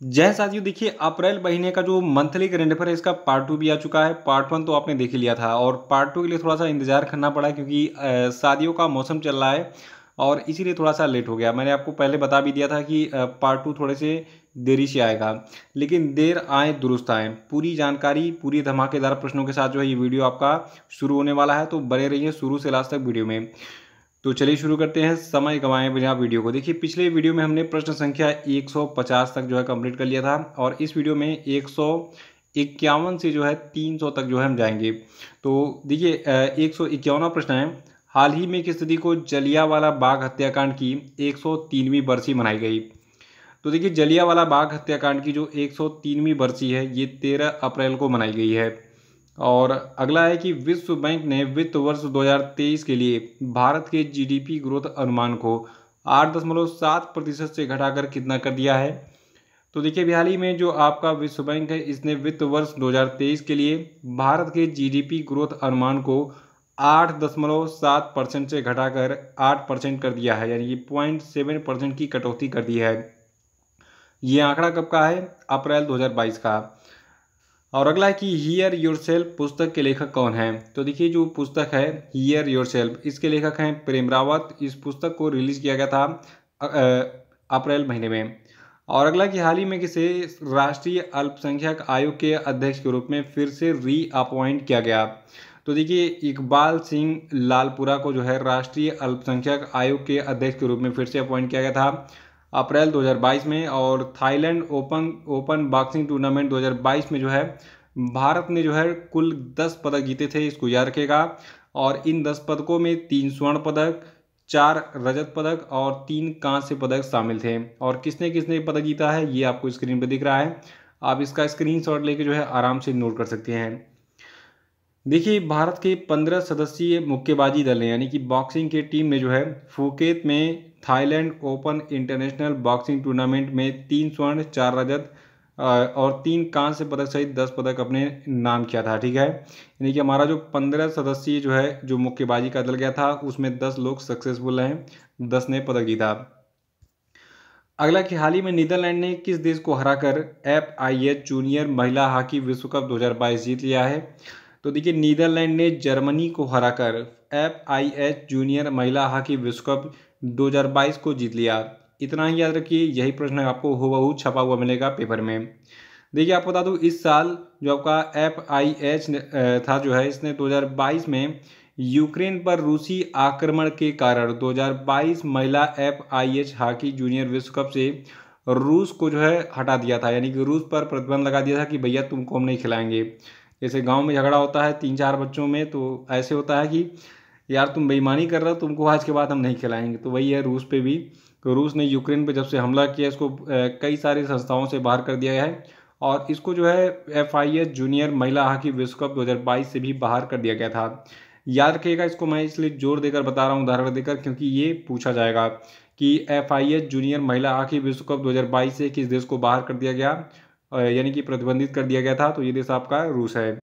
जय साथियों, देखिए अप्रैल महीने का जो मंथली करंट अफेयर है इसका पार्ट 2 भी आ चुका है। पार्ट 1 तो आपने देख ही लिया था और पार्ट 2 के लिए थोड़ा सा इंतजार करना पड़ा क्योंकि शादियों का मौसम चल रहा है और इसीलिए थोड़ा सा लेट हो गया। मैंने आपको पहले बता भी दिया था कि पार्ट 2 थोड़े से देरी से आएगा, लेकिन देर आए दुरुस्त आए। पूरी जानकारी, पूरी धमाकेदार प्रश्नों के साथ जो है ये वीडियो आपका शुरू होने वाला है, तो बने रहिए शुरू से लास्ट तक वीडियो में। तो चलिए शुरू करते हैं समय गंवाए बिना वीडियो को। देखिए पिछले वीडियो में हमने प्रश्न संख्या 150 तक जो है कंप्लीट कर लिया था और इस वीडियो में 151 से जो है 300 तक जो है हम जाएंगे। तो देखिए 151वां प्रश्न है, हाल ही में किस तिथि को जलियांवाला बाग हत्याकांड की 103वीं बरसी मनाई गई। तो देखिए जलियांवाला बाग हत्याकांड की जो 103वीं बरसी है ये 13 अप्रैल को मनाई गई है। और अगला है कि विश्व बैंक ने वित्त वर्ष 2023 के लिए भारत के जीडीपी ग्रोथ अनुमान को 8.7% से घटाकर कितना कर दिया है। तो देखिए अभी हाल ही में जो आपका विश्व बैंक है इसने वित्त वर्ष 2023 के लिए भारत के जीडीपी ग्रोथ अनुमान को 8.7% से घटाकर 8% कर दिया है, यानी कि 0.7% की कटौती कर दी है। ये आंकड़ा कब का है? अप्रैल 2022 का। और अगला है कि हियर योरसेल्फ पुस्तक के लेखक कौन हैं। तो देखिए जो पुस्तक है हियर योरसेल्फ, इसके लेखक हैं प्रेम रावत। इस पुस्तक को रिलीज किया गया था अप्रैल महीने में। और अगला कि हाल ही में किसे राष्ट्रीय अल्पसंख्यक आयोग के अध्यक्ष के रूप में फिर से री अपॉइंट किया गया। तो देखिए इकबाल सिंह लालपुरा को जो है राष्ट्रीय अल्पसंख्यक आयोग के अध्यक्ष के रूप में फिर से अपॉइंट किया गया था अप्रैल 2022 में। और थाईलैंड ओपन बॉक्सिंग टूर्नामेंट 2022 में जो है भारत ने जो है कुल 10 पदक जीते थे, इसको याद रखेगा। और इन 10 पदकों में 3 स्वर्ण पदक, 4 रजत पदक और 3 कांस्य पदक शामिल थे। और किसने किसने पदक जीता है ये आपको स्क्रीन पर दिख रहा है, आप इसका स्क्रीनशॉट लेके जो है आराम से नोट कर सकते हैं। देखिए भारत के 15 सदस्यीय मुक्केबाजी दल ने यानी कि बॉक्सिंग के टीम ने जो है फुकेत में Thailand open international boxing tournament में 3 स्वर्ण, 4 रजत और 3 कांस्य पदक सहित 10 पदक अपने नाम किया था। ठीक है, यानी कि हमारा जो 15 सदस्यीय जो है जो मुक्केबाजी का दल गया था उसमें 10 लोग सक्सेसफुल हैं, 10 ने पदक जीता। अगला कि हाल ही में नीदरलैंड ने किस देश को हराकर FIH जूनियर महिला हॉकी विश्व कप 2022 जीत लिया है। तो देखिए नीदरलैंड ने जर्मनी को हराकर FIH जूनियर महिला हॉकी विश्व कप 2022 को जीत लिया। इतना ही याद रखिए, यही प्रश्न आपको हूबहू छपा हुआ मिलेगा पेपर में। देखिए आपको बता दूं इस साल जो आपका FIH था जो है इसने 2022 में यूक्रेन पर रूसी आक्रमण के कारण 2022 महिला FIH हॉकी जूनियर विश्व कप से रूस को जो है हटा दिया था, यानी कि रूस पर प्रतिबंध लगा दिया था कि भैया तुमको हम नहीं खिलाएंगे। जैसे गांव में झगड़ा होता है 3-4 बच्चों में, तो ऐसे होता है कि यार तुम बेईमानी कर रहे हो, तुमको आज के बाद हम नहीं खिलाएंगे। तो वही है रूस पे भी, तो रूस ने यूक्रेन पे जब से हमला किया इसको कई सारी संस्थाओं से बाहर कर दिया गया है और इसको जो है FIH जूनियर महिला हॉकी विश्व कप 2022 से भी बाहर कर दिया गया था। याद रखिएगा, इसको मैं इसलिए जोर देकर बता रहा हूँ उदाहरण देकर क्योंकि ये पूछा जाएगा कि FIH जूनियर महिला हॉकी विश्व कप 2022 से किस देश को बाहर कर दिया गया, यानी कि प्रतिबंधित कर दिया गया था। तो ये देश आपका रूस है।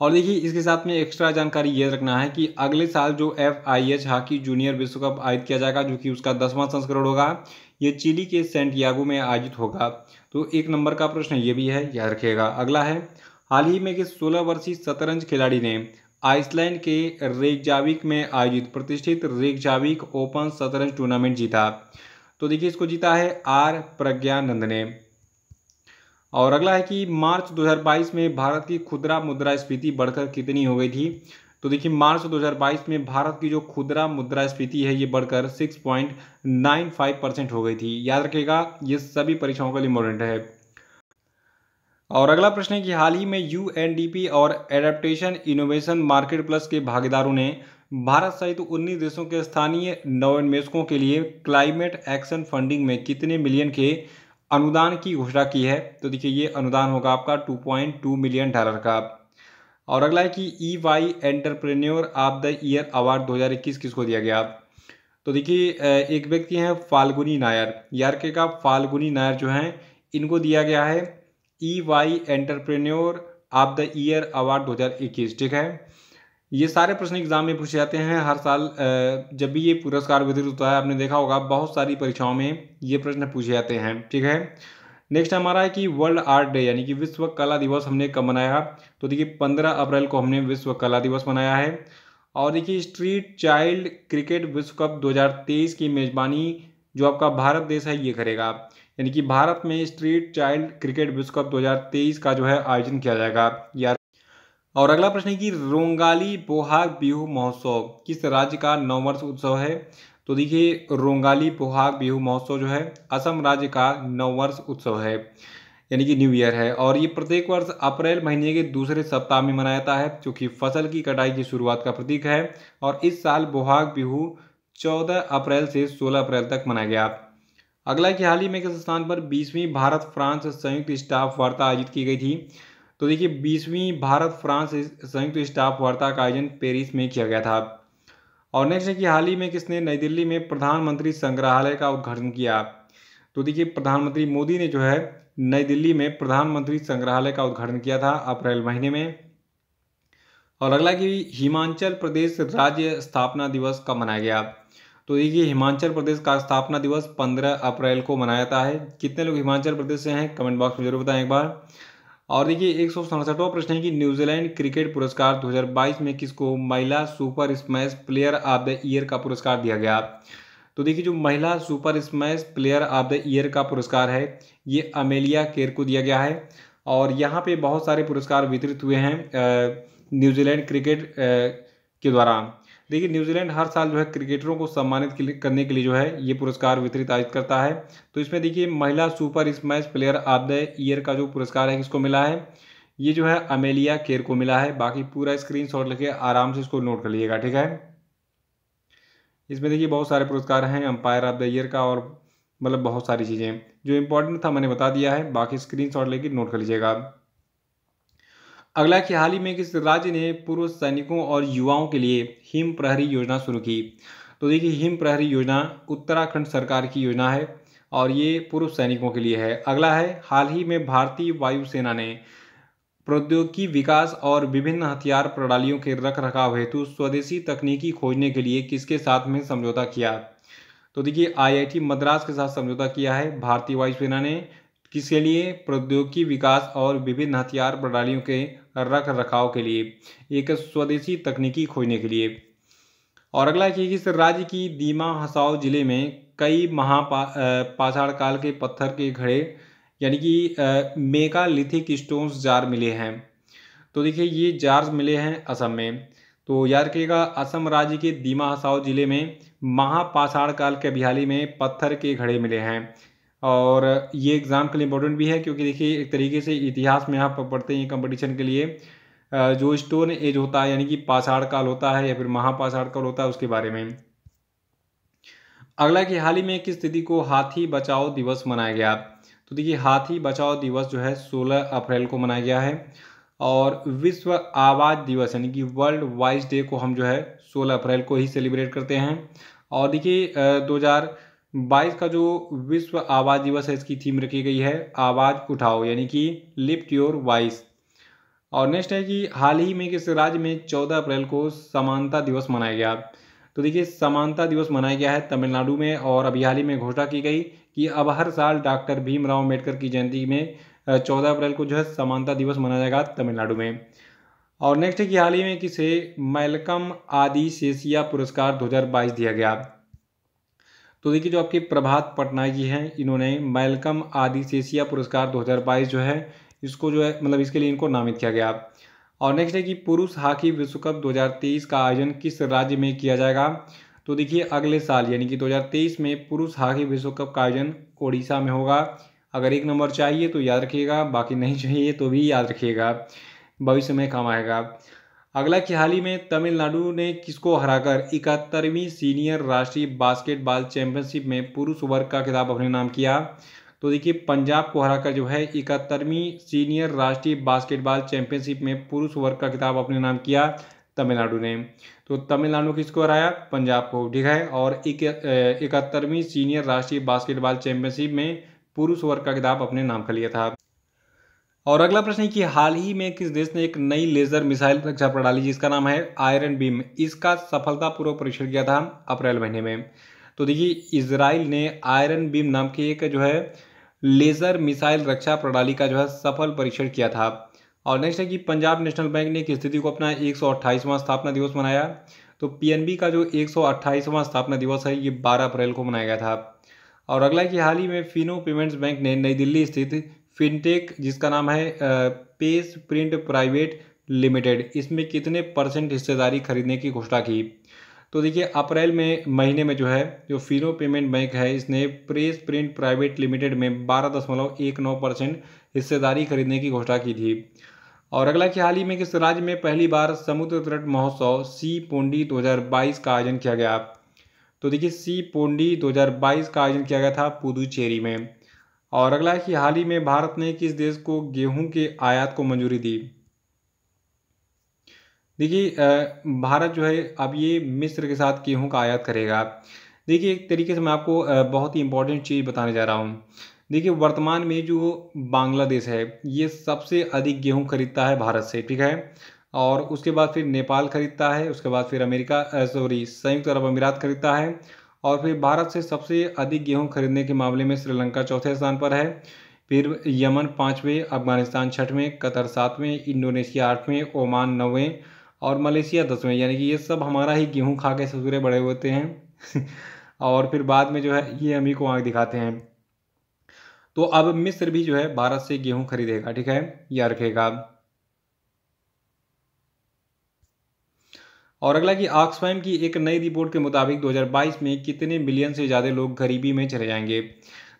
और देखिए इसके साथ में एक्स्ट्रा जानकारी ये रखना है कि अगले साल जो FIH हॉकी जूनियर विश्व कप आयोजित किया जाएगा जो कि उसका 10वां संस्करण होगा, ये चिली के सेंटियागो में आयोजित होगा। तो 1 नंबर का प्रश्न ये भी है, याद रखिएगा। अगला है, हाल ही में कि 16 वर्षीय शतरंज खिलाड़ी ने आइसलैंड के रेकजाविक में आयोजित प्रतिष्ठित रेकजाविक ओपन शतरंज टूर्नामेंट जीता। तो देखिए इसको जीता है R प्रज्ञानंद ने। और अगला है कि मार्च 2022 में भारत की खुदरा मुद्रास्फीति बढ़कर कितनी हो गई थी। तो देखिए मार्च 2022 में भारत की जो खुदरा मुद्रास्फीति है ये बढ़कर 6.95% हो गई थी। याद रखिएगा, ये सभी परीक्षाओं के लिए इम्पोर्टेंट है। और अगला प्रश्न है कि हाल ही में UNDP और एडेप्टेशन इनोवेशन मार्केट प्लस के भागीदारों ने भारत सहित 19 देशों के स्थानीय नवोन्मेषकों के लिए क्लाइमेट एक्शन फंडिंग में कितने मिलियन के अनुदान की घोषणा की है। तो देखिए ये अनुदान होगा आपका $2.2 मिलियन का। और अगला है कि EY entrepreneur of the year award 2021 किसको दिया गया। तो देखिए एक व्यक्ति हैं फाल्गुनी नायर, यार के का फाल्गुनी नायर जो हैं इनको दिया गया है EY entrepreneur of the year award 2021। ठीक है, ये सारे प्रश्न एग्जाम में पूछे जाते हैं हर साल। जब भी ये पुरस्कार वितरित होता है आपने देखा होगा बहुत सारी परीक्षाओं में ये प्रश्न पूछे जाते हैं। ठीक है, नेक्स्ट हमारा है कि वर्ल्ड आर्ट डे यानी कि विश्व कला दिवस हमने कब मनाया, तो देखिए 15 अप्रैल को हमने विश्व कला दिवस मनाया है। और देखिए स्ट्रीट चाइल्ड क्रिकेट विश्व कप 2023 की मेज़बानी जो आपका भारत देश है ये करेगा, यानी कि भारत में स्ट्रीट चाइल्ड क्रिकेट विश्व कप 2023 का जो है आयोजन किया जाएगा यार। और अगला प्रश्न है कि रोंगाली बोहाग बिहू महोत्सव किस राज्य का नववर्ष उत्सव है, तो देखिए रोंगाली बोहाग बिहू महोत्सव जो है असम राज्य का नववर्ष उत्सव है, यानी कि न्यू ईयर है। और ये प्रत्येक वर्ष अप्रैल महीने के दूसरे सप्ताह में मनाया जाता है, क्योंकि फसल की कटाई की शुरुआत का प्रतीक है। और इस साल बोहाग बिहू 14 अप्रैल से 16 अप्रैल तक मनाया गया। अगला कि हाल ही में किस स्थान पर 20वीं भारत फ्रांस संयुक्त स्टाफ वार्ता आयोजित की गई थी, तो देखिए 20वीं भारत फ्रांस संयुक्त स्टाफ वार्ता का आयोजन पेरिस में किया गया था। और नेक्स्ट है कि हाल ही में किसने नई दिल्ली में प्रधानमंत्री संग्रहालय का उद्घाटन किया, तो देखिए प्रधानमंत्री मोदी ने जो है नई दिल्ली में प्रधानमंत्री संग्रहालय का उद्घाटन किया था अप्रैल महीने में। और अगला कि हिमाचल प्रदेश राज्य स्थापना दिवस कब मनाया गया, तो देखिए हिमाचल प्रदेश का स्थापना दिवस 15 अप्रैल को मनाया जाता है। कितने लोग हिमाचल प्रदेश से हैं कमेंट बॉक्स में जरूर बताएं एक बार। और देखिए 167वां प्रश्न है कि न्यूजीलैंड क्रिकेट पुरस्कार 2022 में किसको महिला super smash player of the year का पुरस्कार दिया गया, तो देखिए जो महिला super smash player of the year का पुरस्कार है ये अमेलिया केर को दिया गया है। और यहाँ पे बहुत सारे पुरस्कार वितरित हुए हैं न्यूजीलैंड क्रिकेट के द्वारा। देखिए न्यूजीलैंड हर साल जो है क्रिकेटरों को सम्मानित करने के लिए जो है ये पुरस्कार वितरित आयोजित करता है। तो इसमें देखिए महिला super smash player of the year का जो पुरस्कार है किसको मिला है, ये जो है अमेलिया केर को मिला है। बाकी पूरा स्क्रीनशॉट लेके आराम से इसको नोट कर लीजिएगा, ठीक है। इसमें देखिए बहुत सारे पुरस्कार हैं अंपायर ऑफ द ईयर का, और मतलब बहुत सारी चीज़ें जो इंपॉर्टेंट था मैंने बता दिया है, बाकी स्क्रीनशॉट लेके नोट कर लीजिएगा। अगला कि हाल ही में किस राज्य ने पूर्व सैनिकों और युवाओं के लिए हिम प्रहरी योजना शुरू की, तो देखिए हिम प्रहरी योजना उत्तराखंड सरकार की योजना है और ये पूर्व सैनिकों के लिए है। अगला है हाल ही में भारतीय वायुसेना ने प्रौद्योगिकी विकास और विभिन्न हथियार प्रणालियों के रख रखाव हेतु स्वदेशी तकनीकी खोजने के लिए किसके साथ में समझौता किया, तो देखिए आईआईटी मद्रास के साथ समझौता किया है भारतीय वायुसेना ने। किसके लिए, प्रौद्योगिकी विकास और विभिन्न हथियार प्रणालियों के रख रखाव के लिए, एक स्वदेशी तकनीकी खोजने के लिए। और अगला है कि किस राज्य की दीमा हसाओ जिले में कई पाषाण काल के पत्थर के घड़े यानी कि मेगालिथिक स्टोन्स जार मिले हैं, तो देखिए ये जार्स मिले हैं असम में। तो याद रखिएगा असम राज्य के दीमा हसाओ जिले में महापाषाण काल के अभियाली में पत्थर के घड़े मिले हैं। और ये एग्ज़ाम के लिए इम्पोर्टेंट भी है, क्योंकि देखिए एक तरीके से इतिहास में आप पढ़ते हैं कंपटीशन के लिए जो स्टोन एज होता है यानी कि पाषाण काल होता है या फिर महापाषाण काल होता है उसके बारे में। अगला कि हाल ही में किस तिथि को हाथी बचाओ दिवस मनाया गया, तो देखिए हाथी बचाओ दिवस जो है 16 अप्रैल को मनाया गया है। और विश्व आवाज़ दिवस यानी कि वर्ल्ड वॉइस डे को हम जो है 16 अप्रैल को ही सेलिब्रेट करते हैं। और देखिए 2022 का जो विश्व आवाज़ दिवस है इसकी थीम रखी गई है आवाज़ उठाओ यानी कि लिफ्ट योर वॉइस। और नेक्स्ट है कि हाल ही में किस राज्य में 14 अप्रैल को समानता दिवस मनाया गया, तो देखिए समानता दिवस मनाया गया है तमिलनाडु में। और अभी हाल ही में घोषणा की गई कि अब हर साल डॉक्टर भीमराव अम्बेडकर की जयंती में 14 अप्रैल को जो है समानता दिवस मनाया जाएगा तमिलनाडु में। और नेक्स्ट है कि हाल ही में किसे मैल्कम आदिशेषिया पुरस्कार 2022 दिया गया, तो देखिए जो आपके प्रभात पटनायक जी हैं इन्होंने मैल्कम आदिशेषिया पुरस्कार 2022 जो है इसको जो है मतलब इसके लिए इनको नामित किया गया। और नेक्स्ट है कि पुरुष हॉकी विश्व कप 2023 का आयोजन किस राज्य में किया जाएगा, तो देखिए अगले साल यानी कि 2023 में पुरुष हॉकी विश्व कप का आयोजन ओडिशा में होगा। अगर एक नंबर चाहिए तो याद रखिएगा, बाकी नहीं चाहिए तो भी याद रखिएगा, भविष्य में काम आएगा। अगला कि हाल ही में तमिलनाडु ने किसको हराकर 71वीं सीनियर राष्ट्रीय बास्केटबॉल चैंपियनशिप में पुरुष वर्ग का खिताब अपने नाम किया, तो देखिए पंजाब को हराकर जो है 71वीं सीनियर राष्ट्रीय बास्केटबॉल चैंपियनशिप में पुरुष वर्ग का खिताब अपने नाम किया तमिलनाडु ने। तो तमिलनाडु किसको हराया, पंजाब को, ठीक है। और 71वीं सीनियर राष्ट्रीय बास्केटबॉल चैंपियनशिप में पुरुष वर्ग का खिताब अपने नाम कर लिया था। और अगला प्रश्न है कि हाल ही में किस देश ने एक नई लेजर मिसाइल रक्षा प्रणाली जिसका नाम है आयरन बीम, इसका सफलतापूर्वक परीक्षण किया था अप्रैल महीने में। तो देखिए इजराइल ने आयरन बीम नाम की एक जो है लेजर मिसाइल रक्षा प्रणाली का जो है सफल परीक्षण किया था। और नेक्स्ट है कि पंजाब नेशनल बैंक ने किस तिथि को अपना 128वां स्थापना दिवस मनाया। तो पीएनबी का जो 128वां स्थापना दिवस है ये 12 अप्रैल को मनाया गया था। और अगला है कि हाल ही में फिनो पेमेंट्स बैंक ने नई दिल्ली स्थित फिनटेक जिसका नाम है पेस प्रिंट प्राइवेट लिमिटेड, इसमें कितने % हिस्सेदारी खरीदने की घोषणा की। तो देखिए अप्रैल में महीने में जो है जो फिनो पेमेंट बैंक है इसने प्रेस प्रिंट प्राइवेट लिमिटेड में 12.19% हिस्सेदारी खरीदने की घोषणा की थी। और अगला कि हाल ही में किस राज्य में पहली बार समुद्र तट महोत्सव सी पोंडी 2022 का आयोजन किया गया। तो देखिए सी पोंडी 2022 का आयोजन किया गया था पुदुचेरी में। और अगला है कि हाल ही में भारत ने किस देश को गेहूं के आयात को मंजूरी दी। देखिए भारत जो है अब ये मिस्र के साथ गेहूं का आयात करेगा। देखिए एक तरीके से मैं आपको बहुत ही इंपॉर्टेंट चीज़ बताने जा रहा हूँ। देखिए वर्तमान में जो बांग्लादेश है ये सबसे अधिक गेहूं खरीदता है भारत से, ठीक है। और उसके बाद फिर नेपाल खरीदता है, उसके बाद फिर संयुक्त अरब अमीरात खरीदता है। और फिर भारत से सबसे अधिक गेहूं खरीदने के मामले में श्रीलंका चौथे स्थान पर है। फिर यमन 5वें, अफगानिस्तान 6वें, कतर 7वें, इंडोनेशिया 8वें, ओमान 9वें और मलेशिया 10वें। यानी कि ये सब हमारा ही गेहूं खा के ससुरे बड़े होते हैं और फिर बाद में जो है ये हम ही को आँख दिखाते हैं। तो अब मिस्र भी जो है भारत से गेहूं खरीदेगा, ठीक है, याद रखेगा। और अगला कि ऑक्सफैम की एक नई रिपोर्ट के मुताबिक 2022 में कितने मिलियन से ज़्यादा लोग गरीबी में चले जाएंगे।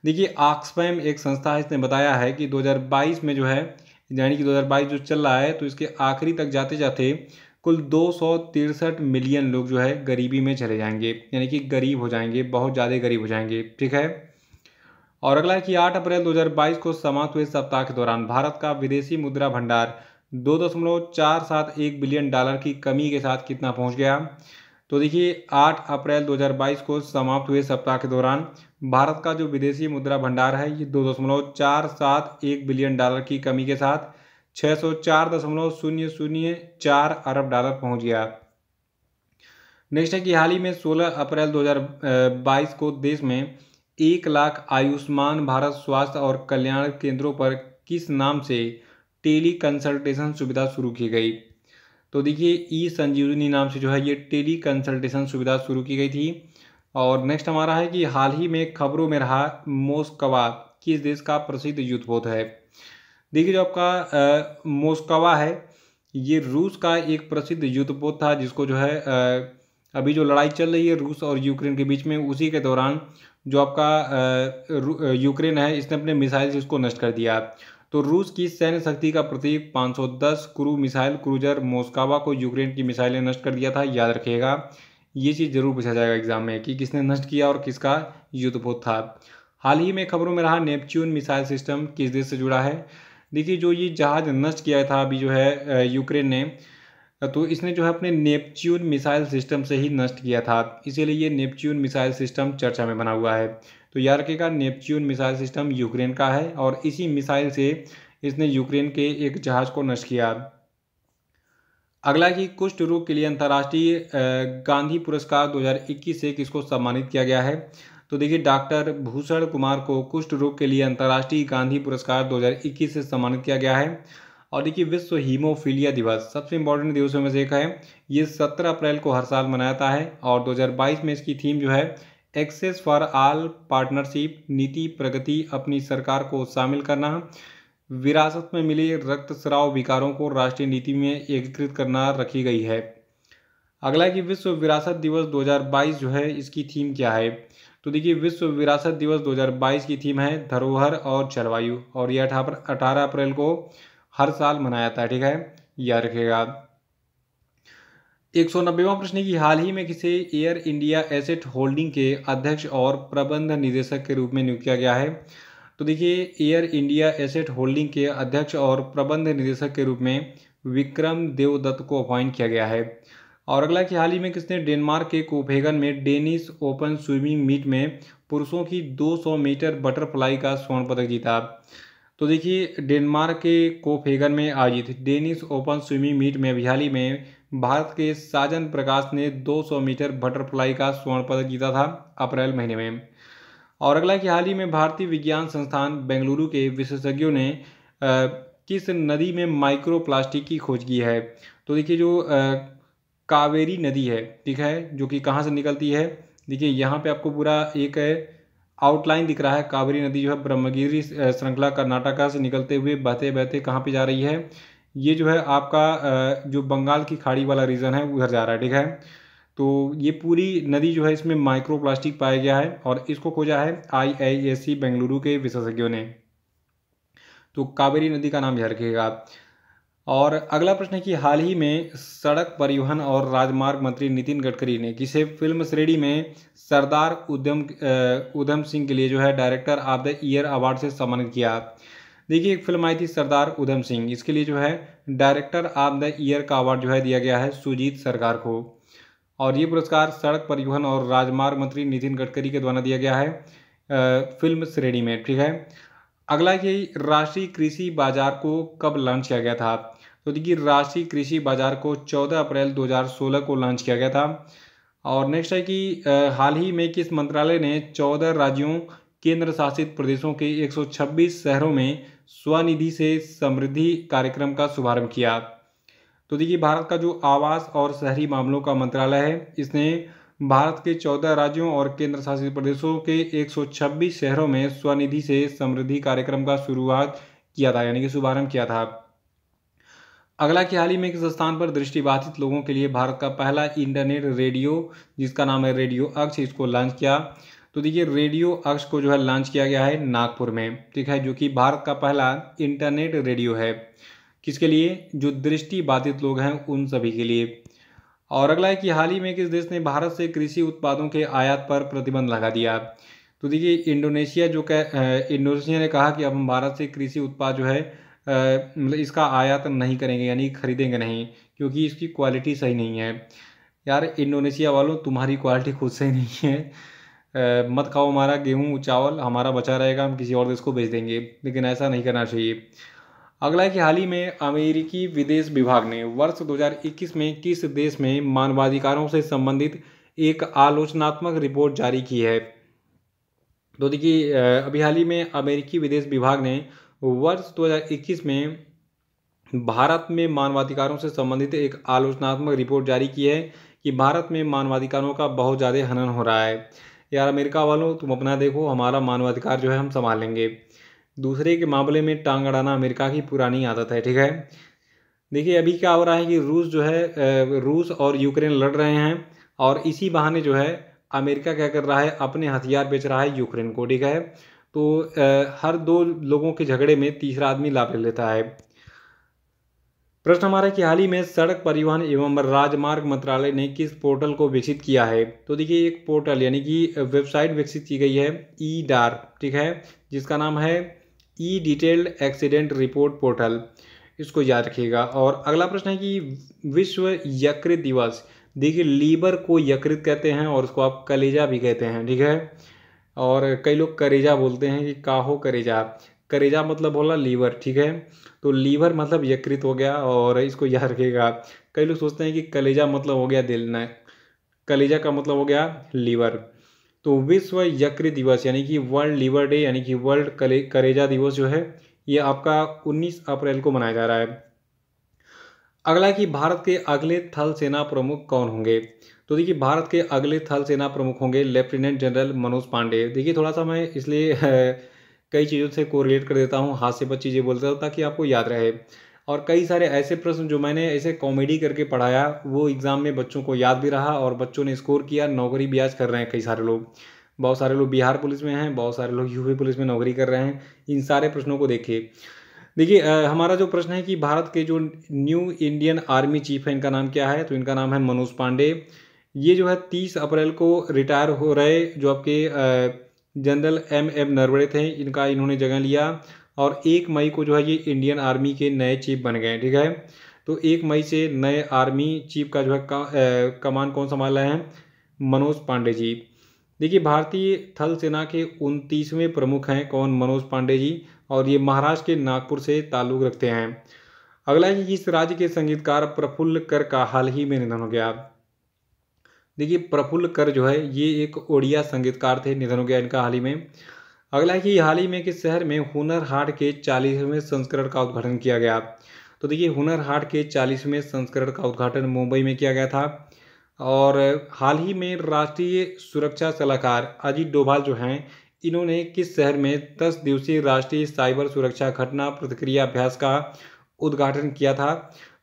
देखिए ऑक्सफैम एक संस्था है, इसने बताया है कि 2022 में जो है यानी कि 2022 जो चल रहा है तो इसके आखिरी तक जाते जाते कुल 263 मिलियन लोग जो है गरीबी में चले जाएंगे, यानी कि गरीब हो जाएंगे, बहुत ज़्यादा गरीब हो जाएंगे, ठीक है। और अगला है कि 8 अप्रैल 2022 को समाप्त हुए सप्ताह के दौरान भारत का विदेशी मुद्रा भंडार 2.471 बिलियन डॉलर की कमी के साथ कितना पहुंच गया। तो देखिए 8 अप्रैल 2022 को समाप्त हुए सप्ताह के दौरान भारत का जो विदेशी मुद्रा भंडार है ये 2.471 बिलियन डॉलर की कमी के साथ 604.004 अरब डॉलर पहुंच गया। नेक्स्ट है कि हाल ही में 16 अप्रैल 2022 को देश में 1 लाख आयुष्मान भारत स्वास्थ्य और कल्याण केंद्रों पर किस नाम से टेली कंसल्टेशन सुविधा शुरू की गई। तो देखिए ई संजीवनी नाम से जो है ये टेली कंसल्टेशन सुविधा शुरू की गई थी। और नेक्स्ट हमारा है कि हाल ही में खबरों में रहा मोस्कवा किस देश का प्रसिद्ध युद्धपोत है। देखिए जो आपका मोस्कवा है ये रूस का एक प्रसिद्ध युद्धपोत था जिसको जो है अभी जो लड़ाई चल रही है रूस और यूक्रेन के बीच में उसी के दौरान जो आपका यूक्रेन है इसने अपने मिसाइल से इसको नष्ट कर दिया। तो रूस की सैन्य शक्ति का प्रतीक 510 क्रू मिसाइल क्रूजर मोस्कवा को यूक्रेन की मिसाइलें नष्ट कर दिया था, याद रखिएगा। ये चीज़ जरूर पूछा जाएगा एग्जाम में कि किसने नष्ट किया और किसका युद्धपोत था। हाल ही में खबरों में रहा नेपच्यून मिसाइल सिस्टम किस देश से जुड़ा है। देखिए जो ये जहाज नष्ट किया था अभी जो है यूक्रेन ने, तो इसने जो है अपने नेपच्यून मिसाइल सिस्टम से ही नष्ट किया था, इसीलिए ये नेपच्यून मिसाइल सिस्टम चर्चा में बना हुआ है। तो याद रखिएगा नेपच्यून मिसाइल सिस्टम यूक्रेन का है और इसी मिसाइल से इसने यूक्रेन के एक जहाज को नष्ट किया। अगला कि कुष्ठ रोग के लिए अंतर्राष्ट्रीय गांधी पुरस्कार 2021 से किसको सम्मानित किया गया है। तो देखिए डॉक्टर भूषण कुमार को कुष्ठ रोग के लिए अंतर्राष्ट्रीय गांधी पुरस्कार 2021 से सम्मानित किया गया है। और देखिए विश्व हीमोफीलिया दिवस सबसे इंपॉर्टेंट दिवसों में से एक है, ये 17 अप्रैल को हर साल मनाया जाता है। और 2022 में इसकी थीम जो है एक्सेस फॉर ऑल पार्टनरशिप, नीति प्रगति, अपनी सरकार को शामिल करना, विरासत में मिले रक्तस्राव विकारों को राष्ट्रीय नीति में एकीकृत करना रखी गई है। अगला कि विश्व विरासत दिवस 2022 जो है इसकी थीम क्या है। तो देखिए विश्व विरासत दिवस 2022 की थीम है धरोहर और जलवायु, और यह 18 अप्रैल को हर साल मनाया जाता है, ठीक है, याद रखिएगा। 190वां प्रश्न की हाल ही में किसे एयर इंडिया एसेट होल्डिंग के अध्यक्ष और प्रबंध निदेशक के रूप में नियुक्त किया गया है। तो देखिए एयर इंडिया एसेट होल्डिंग के अध्यक्ष और प्रबंध निदेशक के रूप में विक्रम देवदत्त को अपॉइंट किया गया है। और अगला कि हाल ही में किसने डेनमार्क के कोपेगन में डेनिश ओपन स्विमिंग मीट में पुरुषों की 200 मीटर बटरफ्लाई का स्वर्ण पदक जीता। तो देखिए डेनमार्क के कोपेगन में आयोजित डेनिश ओपन स्विमिंग मीट में अभी हाल ही में भारत के साजन प्रकाश ने 200 मीटर बटरफ्लाई का स्वर्ण पदक जीता था अप्रैल महीने में। और अगला कि हाल ही में भारतीय विज्ञान संस्थान बेंगलुरु के विशेषज्ञों ने किस नदी में माइक्रो प्लास्टिक की खोज की है। तो देखिए जो कावेरी नदी है, ठीक है, जो कि कहाँ से निकलती है, देखिए यहाँ पे आपको पूरा एक आउटलाइन दिख रहा है। कावेरी नदी जो है ब्रह्मगिरी श्रृंखला कर्नाटका से निकलते हुए बहते बहते कहाँ पे जा रही है, ये जो है आपका जो बंगाल की खाड़ी वाला रीजन है उधर जा रहा है, ठीक है। तो ये पूरी नदी जो है इसमें माइक्रो प्लास्टिक पाया गया है और इसको खोजा है IISc बेंगलुरु के विशेषज्ञों ने। तो कावेरी नदी का नाम याद रखिएगा। और अगला प्रश्न है कि हाल ही में सड़क परिवहन और राजमार्ग मंत्री नितिन गडकरी ने किसे फिल्म श्रेणी में सरदार उधम सिंह के लिए जो है director of the year award से सम्मानित किया। देखिए एक फिल्म आई थी सरदार उधम सिंह, इसके लिए जो है डायरेक्टर ऑफ द ईयर का अवार्ड जो है दिया गया है सुजीत सरकार को। और ये पुरस्कार सड़क परिवहन और राजमार्ग मंत्री नितिन गडकरी के द्वारा दिया गया है फिल्म श्रेणी में, ठीक है। अगला कि राष्ट्रीय कृषि बाजार को कब लॉन्च किया गया था। तो देखिए राष्ट्रीय कृषि बाजार को 14 अप्रैल 2016 को लॉन्च किया गया था। और नेक्स्ट है कि हाल ही में किस मंत्रालय ने 14 राज्यों केंद्र शासित प्रदेशों के 126 शहरों में स्वनिधि से समृद्धि कार्यक्रम का शुभारंभ किया। तो देखिए भारत का जो आवास और शहरी मामलों का मंत्रालय है, इसने भारत के 14 राज्यों और केंद्र शासित प्रदेशों के 126 शहरों में स्वनिधि से समृद्धि कार्यक्रम का शुरुआत किया था, यानी कि शुभारंभ किया था। अगला कि हाल ही में किस स्थान पर दृष्टिबाधित लोगों के लिए भारत का पहला इंटरनेट रेडियो जिसका नाम है रेडियो अक्ष, इसको लॉन्च किया। तो देखिए रेडियो अक्ष को जो है लॉन्च किया गया है नागपुर में, ठीक है, जो कि भारत का पहला इंटरनेट रेडियो है। किसके लिए, जो दृष्टिबाधित लोग हैं उन सभी के लिए। और अगला है कि हाल ही में किस देश ने भारत से कृषि उत्पादों के आयात पर प्रतिबंध लगा दिया। तो देखिए इंडोनेशिया इंडोनेशिया ने कहा कि अब हम भारत से कृषि उत्पाद जो है मतलब इसका आयात नहीं करेंगे, यानी खरीदेंगे नहीं, क्योंकि इसकी क्वालिटी सही नहीं है। यार इंडोनेशिया वालों, तुम्हारी क्वालिटी खुद सही नहीं है, मत खाओ हमारा गेहूँ चावल, हमारा बचा रहेगा, हम किसी और देश को बेच देंगे, लेकिन ऐसा नहीं करना चाहिए। अगला है कि हाल ही में अमेरिकी विदेश विभाग ने वर्ष 2021 में किस देश में मानवाधिकारों से संबंधित एक आलोचनात्मक रिपोर्ट जारी की है। तो देखिए अभी हाल ही में अमेरिकी विदेश विभाग ने वर्ष 2021 में भारत में मानवाधिकारों से संबंधित एक आलोचनात्मक रिपोर्ट जारी की है कि भारत में मानवाधिकारों का बहुत ज़्यादा हनन हो रहा है। यार अमेरिका वालों, तुम अपना देखो, हमारा मानवाधिकार जो है हम संभाल लेंगे। दूसरे के मामले में टांग अड़ाना अमेरिका की पुरानी आदत है, ठीक है। देखिए अभी क्या हो रहा है कि रूस और यूक्रेन लड़ रहे हैं और इसी बहाने जो है अमेरिका क्या कर रहा है, अपने हथियार बेच रहा है यूक्रेन को, ठीक है। तो हर दो लोगों के झगड़े में तीसरा आदमी लाभ ले लेता है। प्रश्न हमारा कि हाल ही में सड़क परिवहन एवं राजमार्ग मंत्रालय ने किस पोर्टल को विकसित किया है। तो देखिए एक पोर्टल यानी कि वेबसाइट विकसित की गई है EDAR, ठीक है, जिसका नाम है ई डिटेल्ड एक्सीडेंट रिपोर्ट पोर्टल, इसको याद रखिएगा। और अगला प्रश्न है कि विश्व यकृत दिवस, देखिए लीवर को यकृत कहते हैं और उसको आप कलेजा भी कहते हैं, ठीक है। और कई लोग करेजा बोलते हैं कि काहो करेजा, करेजा मतलब बोला लीवर, ठीक है। तो लीवर मतलब यकृत हो गया और इसको याद रखिएगा। कई लोग सोचते हैं कि कलेजा मतलब हो गया दिल, न, कलेजा का मतलब हो गया लीवर। तो विश्व यकृत दिवस यानी कि वर्ल्ड लीवर डे यानी कि वर्ल्ड कलेजा दिवस जो है ये आपका 19 अप्रैल को मनाया जा रहा है। अगला कि भारत के अगले थल सेना प्रमुख कौन होंगे। तो देखिए भारत के अगले थल सेना प्रमुख होंगे लेफ्टिनेंट जनरल मनोज पांडे। देखिए थोड़ा सा मैं इसलिए कई चीज़ों से कोरिलेट कर देता हूँ, हाथ से पर चीज़ें बोलता हूँ ताकि आपको याद रहे। और कई सारे ऐसे प्रश्न जो मैंने ऐसे कॉमेडी करके पढ़ाया वो एग्ज़ाम में बच्चों को याद भी रहा और बच्चों ने स्कोर किया, नौकरी भी आज कर रहे हैं कई सारे लोग। बहुत सारे लोग बिहार पुलिस में हैं, बहुत सारे लोग यूपी पुलिस में नौकरी कर रहे हैं। इन सारे प्रश्नों को देखिए। देखिए हमारा जो प्रश्न है कि भारत के जो न्यू इंडियन आर्मी चीफ है इनका नाम क्या है, तो इनका नाम है मनोज पांडे। ये जो है 30 अप्रैल को रिटायर हो रहे जो आपके जनरल MM नरवणे थे, इनका इन्होंने जगह लिया और 1 मई को जो है ये इंडियन आर्मी के नए चीफ बन गए, ठीक है। तो 1 मई से नए आर्मी चीफ का जो है कमान कौन संभाल रहे हैं, मनोज पांडे जी। देखिए भारतीय थल सेना के 29वें प्रमुख हैं कौन, मनोज पांडे जी, और ये महाराष्ट्र के नागपुर से ताल्लुक़ रखते हैं। अगला है कि इस राज्य के संगीतकार प्रफुल्ल कर का हाल ही में निधन हो गया। देखिए प्रफुल्ल कर जो है ये एक ओडिया संगीतकार थे, निधन हो गया इनका हाल ही में। अगला है कि हाल ही में किस शहर में हुनर हाट के 40वें संस्करण का उद्घाटन किया गया। तो देखिए हुनर हाट के 40वें संस्करण का उद्घाटन मुंबई में किया गया था। और हाल ही में राष्ट्रीय सुरक्षा सलाहकार अजीत डोभाल जो हैं, इन्होंने किस शहर में 10 दिवसीय राष्ट्रीय साइबर सुरक्षा घटना प्रतिक्रिया अभ्यास का उद्घाटन किया था।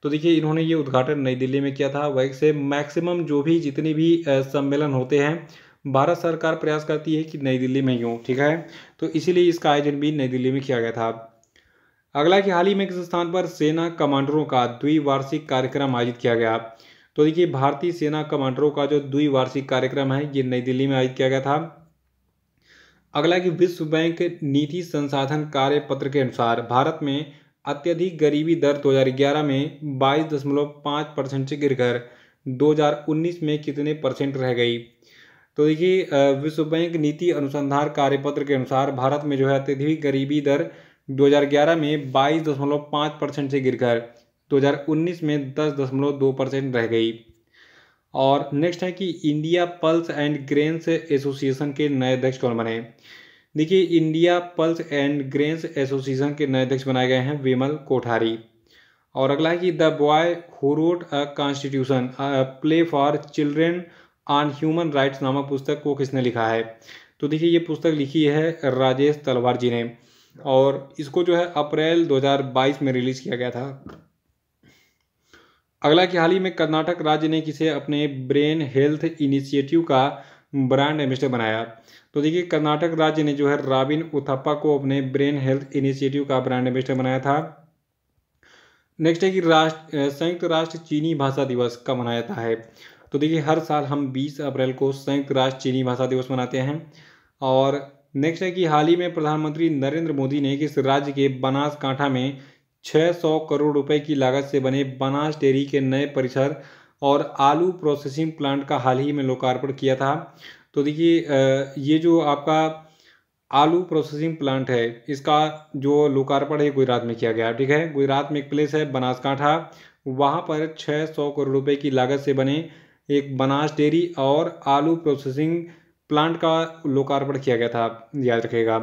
तो देखिए इन्होंने ये उद्घाटन नई दिल्ली में किया था। वैसे मैक्सिमम जो भी जितने भी सम्मेलन होते हैं, भारत सरकार प्रयास करती है कि नई दिल्ली में ही हो, ठीक है। तो इसीलिए इसका आयोजन भी नई दिल्ली में किया गया था। अगला कि हाल ही में किस स्थान पर सेना कमांडरों का द्विवार्षिक कार्यक्रम आयोजित किया गया। तो देखिए भारतीय सेना कमांडरों का जो द्विवार्षिक कार्यक्रम है ये नई दिल्ली में आयोजित किया गया था। अगला कि विश्व बैंक नीति संसाधन कार्य पत्र के अनुसार भारत में अत्यधिक गरीबी दर 2011 में 22.5% से गिरकर 2019 में कितने परसेंट रह गई। तो देखिए विश्व बैंक नीति अनुसंधान कार्यपत्र के अनुसार भारत में जो है अत्यधिक गरीबी दर 2011 में 22.5% से गिरकर 2019 में 10.2% रह गई। और नेक्स्ट है कि India pulse and grains association के नए अध्यक्ष कौन बने। देखिए India pulse and grains association के नए अध्यक्ष बनाए गए हैं विमल कोठारी। और अगला है कि the boy who wrote a constitution play for children on human rights नामक पुस्तक को किसने लिखा है। तो देखिए ये पुस्तक लिखी है राजेश तलवार जी ने, और इसको जो है अप्रैल 2022 में रिलीज किया गया था। अगला कि हाल ही में कर्नाटक राज्य ने किसे अपने ब्रेन हेल्थ इनिशिएटिव का ब्रांड एम्बेसडर बनाया। तो देखिए कर्नाटक राज्य ने जो है रॉबिन उथप्पा को अपने ब्रेन हेल्थ इनिशिएटिव का ब्रांड एम्बेसडर बनाया था। नेक्स्ट है कि संयुक्त राष्ट्र चीनी भाषा दिवस कब मनाया जाता है। तो देखिए हर साल हम 20 अप्रैल को संयुक्त राष्ट्र चीनी भाषा दिवस मनाते हैं। और नेक्स्ट है कि हाल ही में प्रधानमंत्री नरेंद्र मोदी ने किस राज्य के बनासकांठा में 600 करोड़ रुपए की लागत से बने बनास डेयरी के नए परिसर और आलू प्रोसेसिंग प्लांट का हाल ही में लोकार्पण किया था। तो देखिए ये जो आपका आलू प्रोसेसिंग प्लांट है इसका जो लोकार्पण है गुजरात में किया गया, ठीक है। गुजरात में एक प्लेस है बनासकांठा, वहाँ पर 600 करोड़ रुपए की लागत से बने एक बनास डेयरी और आलू प्रोसेसिंग प्लांट का लोकार्पण किया गया था, याद रखिएगा।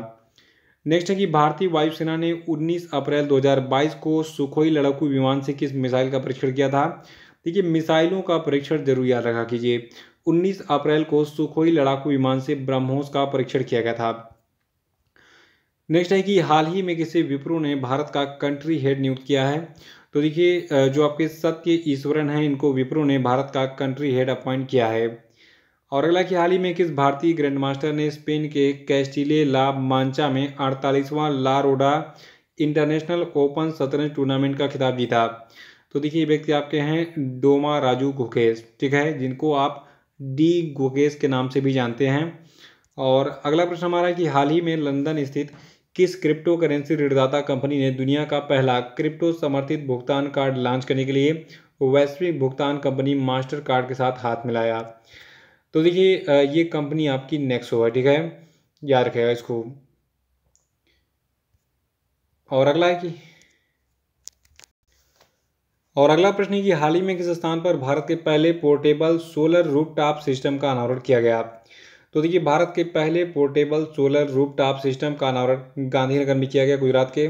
नेक्स्ट है कि भारतीय वायुसेना ने 19 अप्रैल 2022 को सुखोई लड़ाकू विमान से किस मिसाइल का परीक्षण किया था। देखिए मिसाइलों का परीक्षण जरूर याद रखा कीजिए। 19 अप्रैल को सुखोई लड़ाकू विमान से ब्रह्मोस का परीक्षण किया गया था। नेक्स्ट है कि हाल ही में किसे विप्रो ने भारत का कंट्री हेड नियुक्त किया है। तो देखिए जो आपके सत्य ईश्वरन हैं इनको विप्रो ने भारत का कंट्री हेड अपॉइंट किया है। और अगला कि हाल ही में किस भारतीय ग्रैंड मास्टर ने स्पेन के कैस्टिले ला मांचा में 48वां ला रोडा इंटरनेशनल ओपन शतरंज टूर्नामेंट का खिताब जीता। तो देखिए ये व्यक्ति आपके हैं डोमा राजू गुकेश, ठीक है, जिनको आप डी गुकेश के नाम से भी जानते हैं। और अगला प्रश्न हमारा है कि हाल ही में लंदन स्थित किस क्रिप्टो करेंसी ऋणदाता कंपनी ने दुनिया का पहला क्रिप्टो समर्थित भुगतान कार्ड लॉन्च करने के लिए वैश्विक भुगतान कंपनी मास्टर कार्ड के साथ हाथ मिलाया। तो देखिए ये कंपनी आपकी नेक्सो है, ठीक है, याद रखेगा इसको। और अगला प्रश्न है कि हाल ही में किस स्थान पर भारत के पहले पोर्टेबल सोलर रूफटॉप सिस्टम का अनावरण किया गया। तो देखिए भारत के पहले पोर्टेबल सोलर रूफटॉप सिस्टम का अनावरण गांधीनगर में किया गया, गुजरात के।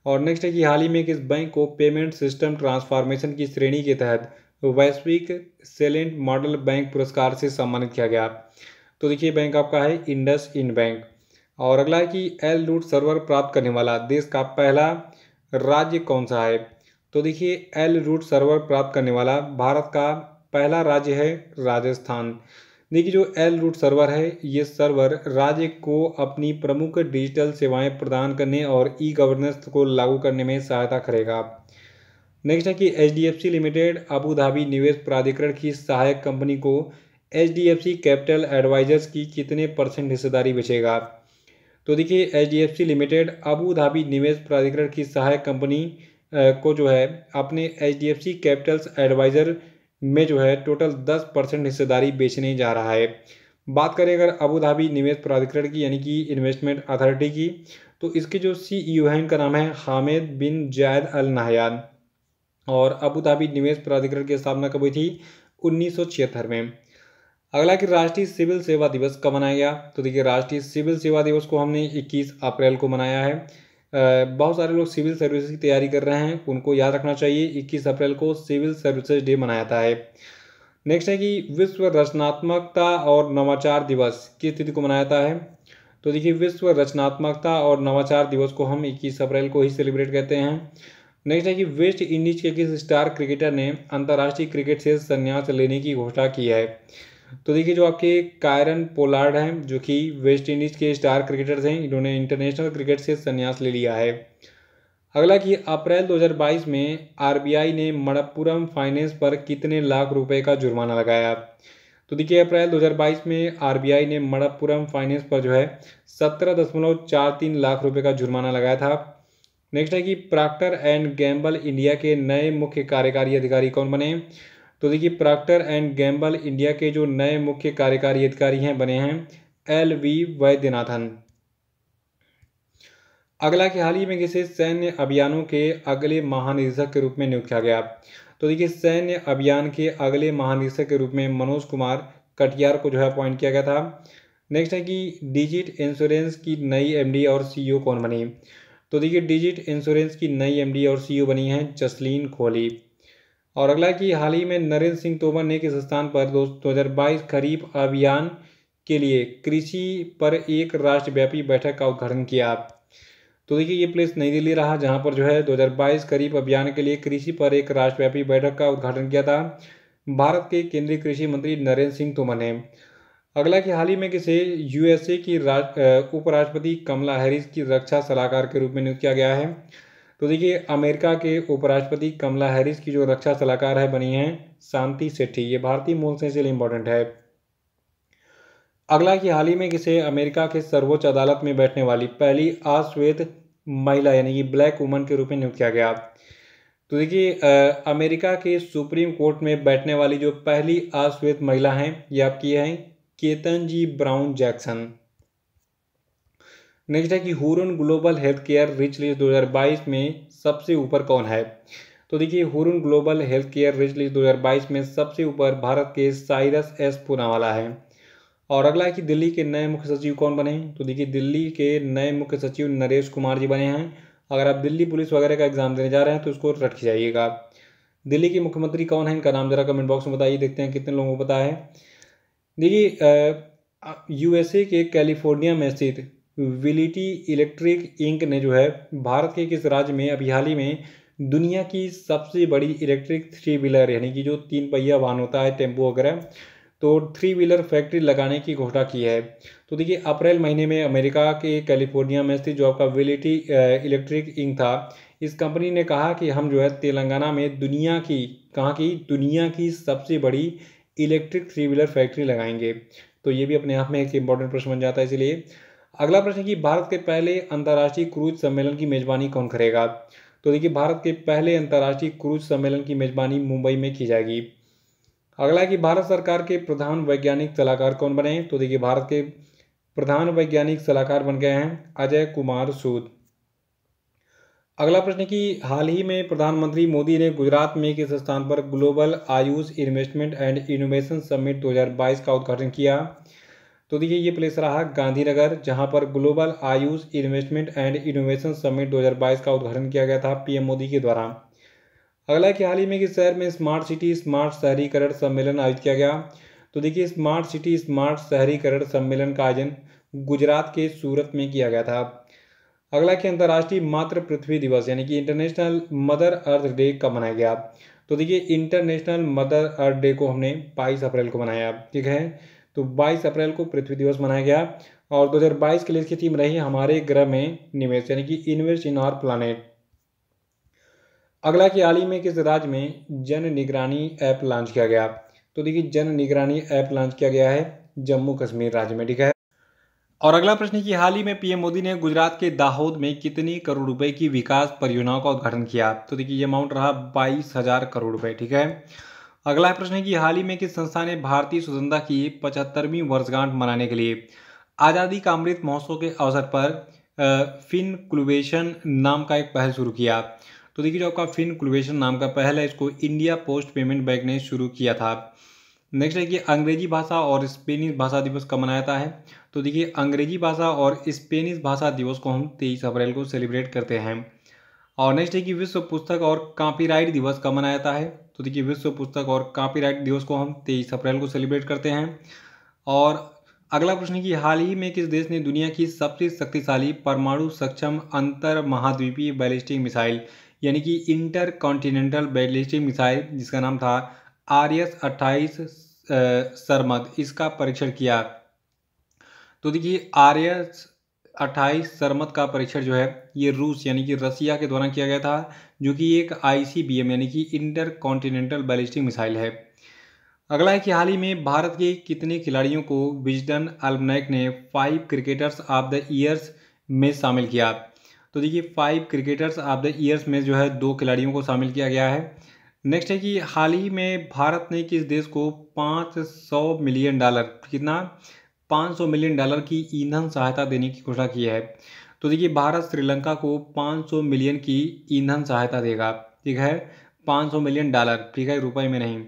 और नेक्स्ट है कि हाल ही में किस बैंक को पेमेंट सिस्टम ट्रांसफॉर्मेशन की श्रेणी के तहत वैश्विक सेलेंट मॉडल बैंक पुरस्कार से सम्मानित किया गया। तो देखिए बैंक आपका है इंडस इंड बैंक। और अगला है कि एल रूट सर्वर प्राप्त करने वाला देश का पहला राज्य कौन सा है। तो देखिए एल रूट सर्वर प्राप्त करने वाला भारत का पहला राज्य है राजस्थान। देखिए जो एल रूट सर्वर है ये सर्वर राज्य को अपनी प्रमुख डिजिटल सेवाएं प्रदान करने और ई गवर्नेंस को लागू करने में सहायता करेगा। नेक्स्ट है कि HDFC लिमिटेड अबू धाबी निवेश प्राधिकरण की सहायक कंपनी को HDFC कैपिटल एडवाइजर्स की कितने % हिस्सेदारी बेचेगा। तो देखिए HDFC लिमिटेड अबू धाबी निवेश प्राधिकरण की सहायक कंपनी को जो है अपने HDFC कैपिटल्स एडवाइजर में जो है टोटल 10% हिस्सेदारी बेचने जा रहा है। बात करें अगर अबू धाबी निवेश प्राधिकरण की यानी कि इन्वेस्टमेंट अथॉरिटी की, तो इसके जो CEO हैं इनका नाम है हामिद बिन जायद अल नाहयान। और अबू धाबी निवेश प्राधिकरण की स्थापना कब हुई थी, 1976 में। अगला कि राष्ट्रीय सिविल सेवा दिवस कब मनाया गया? तो देखिए राष्ट्रीय सिविल सेवा दिवस को हमने 21 अप्रैल को मनाया है। बहुत सारे लोग सिविल सर्विसेज की तैयारी कर रहे हैं, उनको याद रखना चाहिए 21 अप्रैल को सिविल सर्विसेज डे मनाया जाता है। नेक्स्ट है कि विश्व रचनात्मकता और नवाचार दिवस किस तिथि को मनाया जाता है? तो देखिए विश्व रचनात्मकता और नवाचार दिवस को हम 21 अप्रैल को ही सेलिब्रेट करते हैं। नेक्स्ट है कि वेस्ट इंडीज के किस स्टार क्रिकेटर ने अंतर्राष्ट्रीय क्रिकेट से संन्यास लेने की घोषणा की है? तो देखिए जो आपके कायरन पोलार्ड हैं, जो कि वेस्ट इंडीज के स्टार क्रिकेटर्स हैं, इन्होंने इंटरनेशनल क्रिकेट से संन्यास ले लिया है। अगला कि अप्रैल 2022 में आरबीआई ने मणप्पुरम फाइनेंस पर कितने लाख रुपए का जुर्माना लगाया? तो देखिए अप्रैल 2022 में आरबीआई ने मणप्पुरम फाइनेंस पर जो है 17.43 लाख रुपए का जुर्माना लगाया था। नेक्स्ट है कि प्रॉक्टर एंड गैम्बल इंडिया के नए मुख्य कार्यकारी अधिकारी कौन बने? तो देखिए प्रॉक्टर एंड गैम्बल इंडिया के जो नए मुख्य कार्यकारी अधिकारी हैं बने हैं LV वैद्यनाथन। अगला कि हाल ही में किसे सैन्य अभियानों के अगले महानिदेशक के रूप में नियुक्त किया गया? तो देखिए सैन्य अभियान के अगले महानिदेशक के रूप में मनोज कुमार कटियार को जो है अपॉइंट किया गया था। नेक्स्ट है कि डिजिट इंश्योरेंस की नई MD और CEO कौन बनी? तो देखिए डिजिट इंश्योरेंस की नई MD और CEO बनी है जसलीन कोहली। और अगला कि हाल ही में नरेंद्र सिंह तोमर ने किस स्थान पर 2022 खरीफ अभियान के लिए कृषि पर एक राष्ट्रव्यापी बैठक का उद्घाटन किया? तो देखिए ये प्लेस नई दिल्ली रहा, जहां पर जो है 2022 खरीफ अभियान के लिए कृषि पर एक राष्ट्रव्यापी बैठक का उद्घाटन किया था भारत के केंद्रीय कृषि मंत्री नरेंद्र सिंह तोमर ने। अगला कि हाल ही में किसे USA की उपराष्ट्रपति कमला हैरिस की रक्षा सलाहकार के रूप में नियुक्त किया गया है? तो देखिए अमेरिका के उपराष्ट्रपति कमला हैरिस की जो रक्षा सलाहकार है बनी है शांति सेठी। ये भारतीय मूल से इसलिए इंपॉर्टेंट है। अगला कि हाल ही में किसे अमेरिका के सर्वोच्च अदालत में बैठने वाली पहली अश्वेत महिला यानी कि ब्लैक वुमन के रूप में नियुक्त किया गया? तो देखिए अमेरिका के सुप्रीम कोर्ट में बैठने वाली जो पहली अश्वेत महिला हैं ये आपकी हैं केतनजी ब्राउन जैक्सन। नेक्स्ट है कि Hurun global health care rich list 2022 में सबसे ऊपर कौन है? तो देखिए Hurun global health care rich list 2022 में सबसे ऊपर भारत के साइरस S पूनावाला है। और अगला है कि दिल्ली के नए मुख्य सचिव कौन बने? तो देखिए दिल्ली के नए मुख्य सचिव नरेश कुमार जी बने हैं। अगर आप दिल्ली पुलिस वगैरह का एग्जाम देने जा रहे हैं तो उसको रट के जाइएगा। दिल्ली के मुख्यमंत्री कौन है, इनका नाम जरा कमेंट बॉक्स में बताइए, देखते हैं कितने लोगों को पता है। देखिए USA के कैलिफोर्निया में स्थित विलिटी इलेक्ट्रिक इंक ने जो है भारत के किस राज्य में अभी हाल ही में दुनिया की सबसे बड़ी इलेक्ट्रिक 3 व्हीलर यानी कि जो 3 पहिया वाहन होता है टेम्पो वगैरह, तो 3 व्हीलर फैक्ट्री लगाने की घोषणा की है? तो देखिए अप्रैल महीने में अमेरिका के कैलिफोर्निया में स्थित जो आपका विलिटी इलेक्ट्रिक इंक था, इस कंपनी ने कहा कि हम जो है तेलंगाना में दुनिया की सबसे बड़ी इलेक्ट्रिक 3 व्हीलर फैक्ट्री लगाएंगे। तो ये भी अपने आप में एक इंपॉर्टेंट प्रश्न बन जाता है। इसलिए अगला प्रश्न कि भारत के पहले अंतर्राष्ट्रीय क्रूज सम्मेलन की मेजबानी कौन करेगा? तो देखिए भारत के पहले अंतर्राष्ट्रीय क्रूज सम्मेलन की मेजबानी मुंबई में की जाएगी। अगला कि भारत सरकार के प्रधान वैज्ञानिक सलाहकार कौन बने? तो देखिए भारत के प्रधान वैज्ञानिक सलाहकार बन गए हैं अजय कुमार सूद। अगला प्रश्न कि हाल ही में प्रधानमंत्री मोदी ने गुजरात में किस स्थान पर global Ayush investment and innovation summit 2022 का उद्घाटन किया? तो देखिए ये प्लेस रहा गांधीनगर, जहां पर global Ayush investment and innovation summit 2022 का उद्घाटन किया गया था PM मोदी के द्वारा। अगला कि हाल ही में किस शहर में स्मार्ट सिटी स्मार्ट शहरीकरण सम्मेलन आयोजित किया गया? तो देखिए स्मार्ट सिटी स्मार्ट शहरीकरण सम्मेलन का आयोजन गुजरात के सूरत में किया गया था। अगला कि अंतर्राष्ट्रीय मातृ पृथ्वी दिवस यानी कि इंटरनेशनल मदर अर्थ डे कब मनाया गया? तो देखिए इंटरनेशनल मदर अर्थ डे को हमने 22 अप्रैल को मनाया, ठीक है। तो 22 अप्रैल को पृथ्वी दिवस मनाया गया। और 2022 के लिए इसकी थीम रही हमारे ग्रह में निवेश यानी कि इन्वेस्ट इन आवर प्लानेट। अगला कि हाल ही में किस राज्य में जन निगरानी ऐप लॉन्च किया गया? तो देखिए जन निगरानी ऐप लॉन्च किया गया है जम्मू कश्मीर राज्य में, ठीक है। और अगला प्रश्न है कि हाल ही में PM मोदी ने गुजरात के दाहोद में कितनी करोड़ रुपए की विकास परियोजनाओं का उद्घाटन किया? तो देखिए ये अमाउंट रहा 22,000 करोड़ रुपए, ठीक है। अगला प्रश्न है कि हाल ही में किस संस्था ने भारतीय स्वतंत्रता की 75वीं वर्षगांठ मनाने के लिए आज़ादी का अमृत महोत्सव के अवसर पर फिनक्लुवेशन नाम का एक पहल शुरू किया? तो देखिए जो आपका फिनक्लुवेशन नाम का पहल है, इसको इंडिया पोस्ट पेमेंट बैंक ने शुरू किया था। नेक्स्ट है कि अंग्रेजी भाषा और स्पेनिश भाषा दिवस कब मनाया जाता है। तो देखिए अंग्रेजी भाषा और स्पेनिश भाषा दिवस को हम 23 अप्रैल को सेलिब्रेट करते हैं। और नेक्स्ट है कि विश्व पुस्तक और कॉपीराइट दिवस कब मनाया जाता है। तो देखिए विश्व पुस्तक और कॉपीराइट दिवस को हम 23 अप्रैल को सेलिब्रेट करते हैं। और अगला प्रश्न है कि हाल ही में किस देश ने दुनिया की सबसे शक्तिशाली परमाणु सक्षम अंतर महाद्वीपीय बैलिस्टिक मिसाइल यानी कि इंटर कॉन्टिनेंटल बैलिस्टिक मिसाइल जिसका नाम था RS-28 सरमद इसका परीक्षण किया। तो देखिए RS-28 सरमद का परीक्षण जो है ये रूस यानी कि रसिया के द्वारा किया गया था, जो कि एक ICBM यानी कि इंटर कॉन्टिनेंटल बैलिस्टिक मिसाइल है। अगला है कि हाल ही में भारत के कितने खिलाड़ियों को विजडन एल्मनाइक ने 5 क्रिकेटर्स ऑफ द ईयर्स में शामिल किया। तो देखिए 5 क्रिकेटर्स ऑफ द ईयर्स में जो है 2 खिलाड़ियों को शामिल किया गया है। नेक्स्ट है कि हाल ही में भारत ने किस देश को $500 मिलियन कितना $500 मिलियन की ईंधन सहायता देने की घोषणा की है। तो देखिए भारत श्रीलंका को 500 मिलियन की ईंधन सहायता देगा, ठीक है, $500 मिलियन, ठीक है, रुपए में नहीं।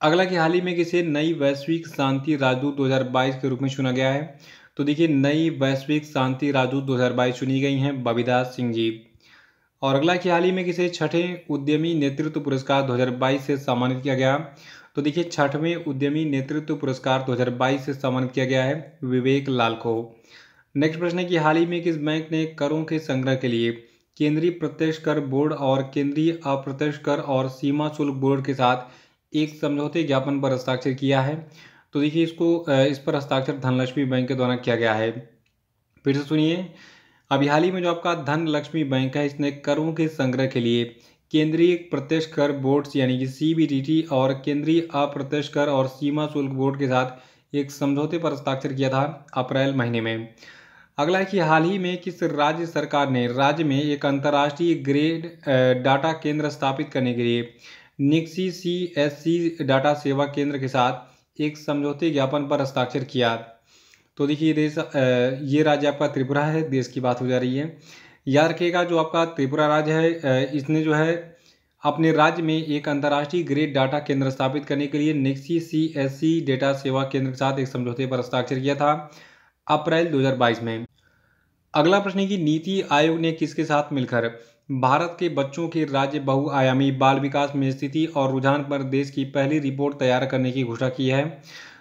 अगला कि हाल ही में किसे नई वैश्विक शांति राजदूत 2022 के रूप में चुना गया है। तो देखिए नई वैश्विक शांति राजदूत 2022 चुनी गई हैं बबीता सिंह जी। और अगला कि हाल ही में किसे छठे उद्यमी नेतृत्व पुरस्कार 2022 से सम्मानित किया गया। तो देखिए छठवें उद्यमी नेतृत्व पुरस्कार 2022 से सम्मानित किया गया है विवेक लाल को। नेक्स्ट प्रश्न है कि हाल ही में किस बैंक ने करों के संग्रह के लिए केंद्रीय प्रत्यक्ष कर बोर्ड और केंद्रीय अप्रत्यक्ष कर और सीमा शुल्क बोर्ड के साथ एक समझौते ज्ञापन पर हस्ताक्षर किया है। तो देखिए इस पर हस्ताक्षर धनलक्ष्मी बैंक के द्वारा किया गया है। फिर से सुनिए, अभी हाल ही में जो आपका धनलक्ष्मी बैंक है इसने करों के संग्रह के लिए केंद्रीय प्रत्यक्ष कर बोर्ड यानी कि CBDT और केंद्रीय अप्रत्यक्ष कर और सीमा शुल्क बोर्ड के साथ एक समझौते पर हस्ताक्षर किया था अप्रैल महीने में। अगला है कि हाल ही में किस राज्य सरकार ने राज्य में एक अंतर्राष्ट्रीय ग्रेड डाटा केंद्र स्थापित करने के लिए निक्सी CSC डाटा सेवा केंद्र के साथ एक समझौते ज्ञापन पर हस्ताक्षर किया। तो देखिए ये राज्य आपका त्रिपुरा है, देश की बात हो जा रही है। याद रखिएगा जो आपका त्रिपुरा राज्य है इसने जो है अपने राज्य में एक अंतर्राष्ट्रीय ग्रेड डाटा केंद्र स्थापित करने के लिए निक्सी CSC डाटा सेवा केंद्र के साथ एक समझौते पर हस्ताक्षर किया था अप्रैल 2022 में। अगला प्रश्न है कि नीति आयोग ने किसके साथ मिलकर भारत के बच्चों के राज्य बहुआयामी बाल विकास में स्थिति और रुझान पर देश की पहली रिपोर्ट तैयार करने की घोषणा की है।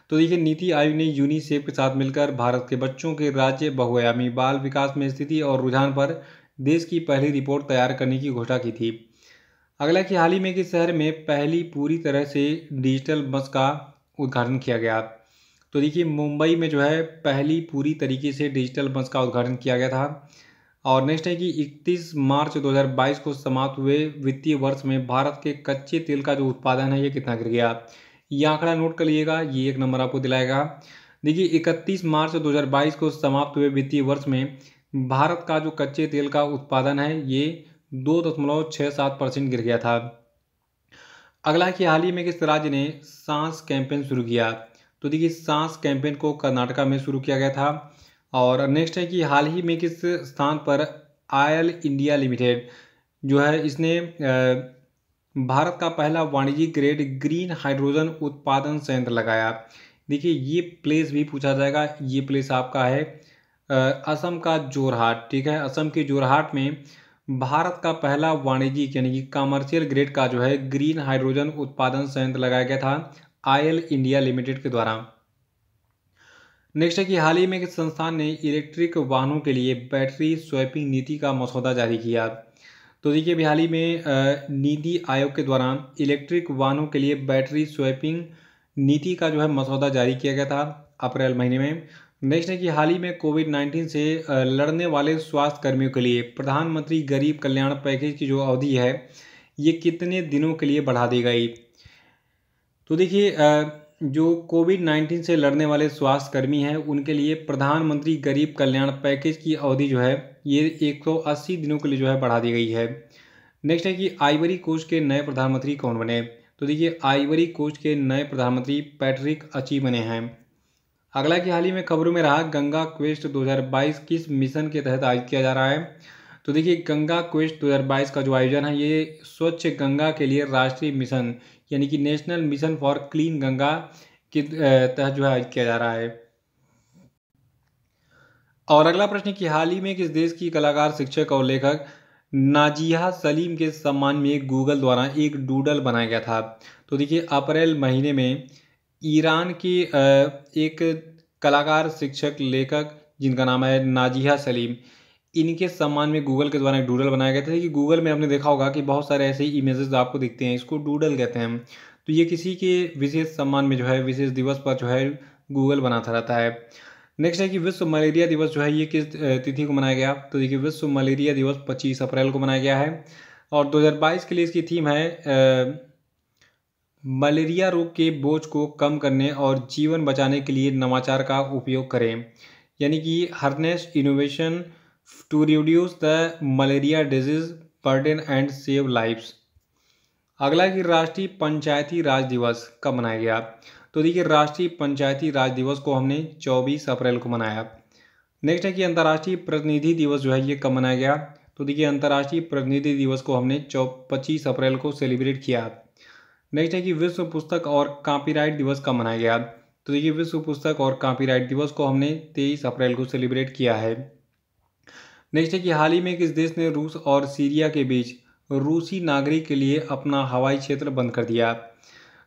तो देखिए नीति आयोग ने यूनिसेफ के साथ मिलकर भारत के बच्चों के राज्य बहुआयामी बाल विकास में स्थिति और रुझान पर देश की पहली रिपोर्ट तैयार करने की घोषणा की थी। अगला कि हाल ही में किस शहर में पहली पूरी तरह से डिजिटल बस का उद्घाटन किया गया। तो देखिए मुंबई में जो है पहली पूरी तरीके से डिजिटल बस का उद्घाटन किया गया था। और नेक्स्ट है कि 31 मार्च 2022 को समाप्त हुए वित्तीय वर्ष में भारत के कच्चे तेल का जो उत्पादन है ये कितना गिर गया। ये आंकड़ा नोट कर लीजिएगा, ये 1 नंबर आपको दिलाएगा। देखिए 31 मार्च 2022 को समाप्त हुए वित्तीय वर्ष में भारत का जो कच्चे तेल का उत्पादन है ये 2.67% गिर गया था। अगला कि हाल ही में किस राज्य ने सांस कैंपेन शुरू किया। तो देखिए सांस कैंपेन को कर्नाटका में शुरू किया गया था। और नेक्स्ट है कि हाल ही में किस स्थान पर ऑयल इंडिया लिमिटेड जो है इसने भारत का पहला वाणिज्यिक ग्रेड ग्रीन हाइड्रोजन उत्पादन संयंत्र लगाया। देखिए ये प्लेस भी पूछा जाएगा, ये प्लेस आपका है असम का जोरहाट, ठीक है, असम के जोरहाट में भारत का पहला वाणिज्यिक यानी कि कमर्शियल ग्रेड का जो है ग्रीन हाइड्रोजन उत्पादन संयंत्र लगाया गया था ऑयल इंडिया लिमिटेड के द्वारा। नेक्स्ट है कि हाल ही में किस संस्थान ने इलेक्ट्रिक वाहनों के लिए बैटरी स्वैपिंग नीति का मसौदा जारी किया। तो देखिए अभी हाल ही में नीति आयोग के द्वारा इलेक्ट्रिक वाहनों के लिए बैटरी स्वैपिंग नीति का जो है मसौदा जारी किया गया था अप्रैल महीने में। नेक्स्ट है कि हाल ही में कोविड-19 से लड़ने वाले स्वास्थ्य कर्मियों के लिए प्रधानमंत्री गरीब कल्याण पैकेज की जो अवधि है ये कितने दिनों के लिए बढ़ा दी गई। तो देखिए जो कोविड-19 से लड़ने वाले स्वास्थ्य कर्मी हैं उनके लिए प्रधानमंत्री गरीब कल्याण पैकेज की अवधि जो है ये 180 दिनों के लिए जो है बढ़ा दी गई है। नेक्स्ट है कि आइवरी कोस्ट के नए प्रधानमंत्री कौन बने। तो देखिए आइवरी कोस्ट के नए प्रधानमंत्री पैट्रिक अची बने हैं। अगला कि हाल ही में खबरों में रहा गंगा क्वेस्ट 2022 किस मिशन के तहत आयोजित किया जा रहा है। तो देखिए गंगा क्वेस्ट 2022 का जो आयोजन है ये स्वच्छ गंगा के लिए राष्ट्रीय मिशन यानी कि national mission for clean Ganga के तहत जो है किया जा रहा है। और अगला प्रश्न है कि हाल ही में किस देश की कलाकार, शिक्षक और लेखक नाजिया सलीम के सम्मान में गूगल द्वारा एक डूडल बनाया गया था। तो देखिए अप्रैल महीने में ईरान की एक कलाकार, शिक्षक, लेखक जिनका नाम है नाजिया सलीम, इनके सम्मान में गूगल के द्वारा एक डूडल बनाया गया था कि गूगल में आपने देखा होगा कि बहुत सारे ऐसे इमेजेस आपको दिखते हैं, इसको डूडल कहते हैं। तो ये किसी के विशेष सम्मान में जो है विशेष दिवस पर जो है गूगल बनाता रहता है। नेक्स्ट है कि विश्व मलेरिया दिवस जो है ये किस तिथि को मनाया गया। तो देखिए विश्व मलेरिया दिवस 25 अप्रैल को मनाया गया है और 2022 के लिए इसकी थीम है मलेरिया रोग के बोझ को कम करने और जीवन बचाने के लिए नवाचार का उपयोग करें, यानी कि harness innovation to reduce the malaria disease burden and save lives. अगला है कि राष्ट्रीय पंचायती राज दिवस कब मनाया गया। तो देखिए राष्ट्रीय पंचायती राज दिवस को हमने 24 अप्रैल को मनाया। नेक्स्ट है कि अंतर्राष्ट्रीय प्रतिनिधि दिवस जो है ये कब मनाया गया। तो देखिए अंतर्राष्ट्रीय प्रतिनिधि दिवस को हमने 25 अप्रैल को सेलिब्रेट किया। नेक्स्ट है कि विश्व पुस्तक और कॉपीराइट दिवस कब मनाया गया। तो देखिए विश्व पुस्तक और कॉपीराइट दिवस को हमने 23 अप्रैल को सेलिब्रेट किया है। नेक्स्ट है कि हाल ही में किस देश ने रूस और सीरिया के बीच रूसी नागरिक के लिए अपना हवाई क्षेत्र बंद कर दिया।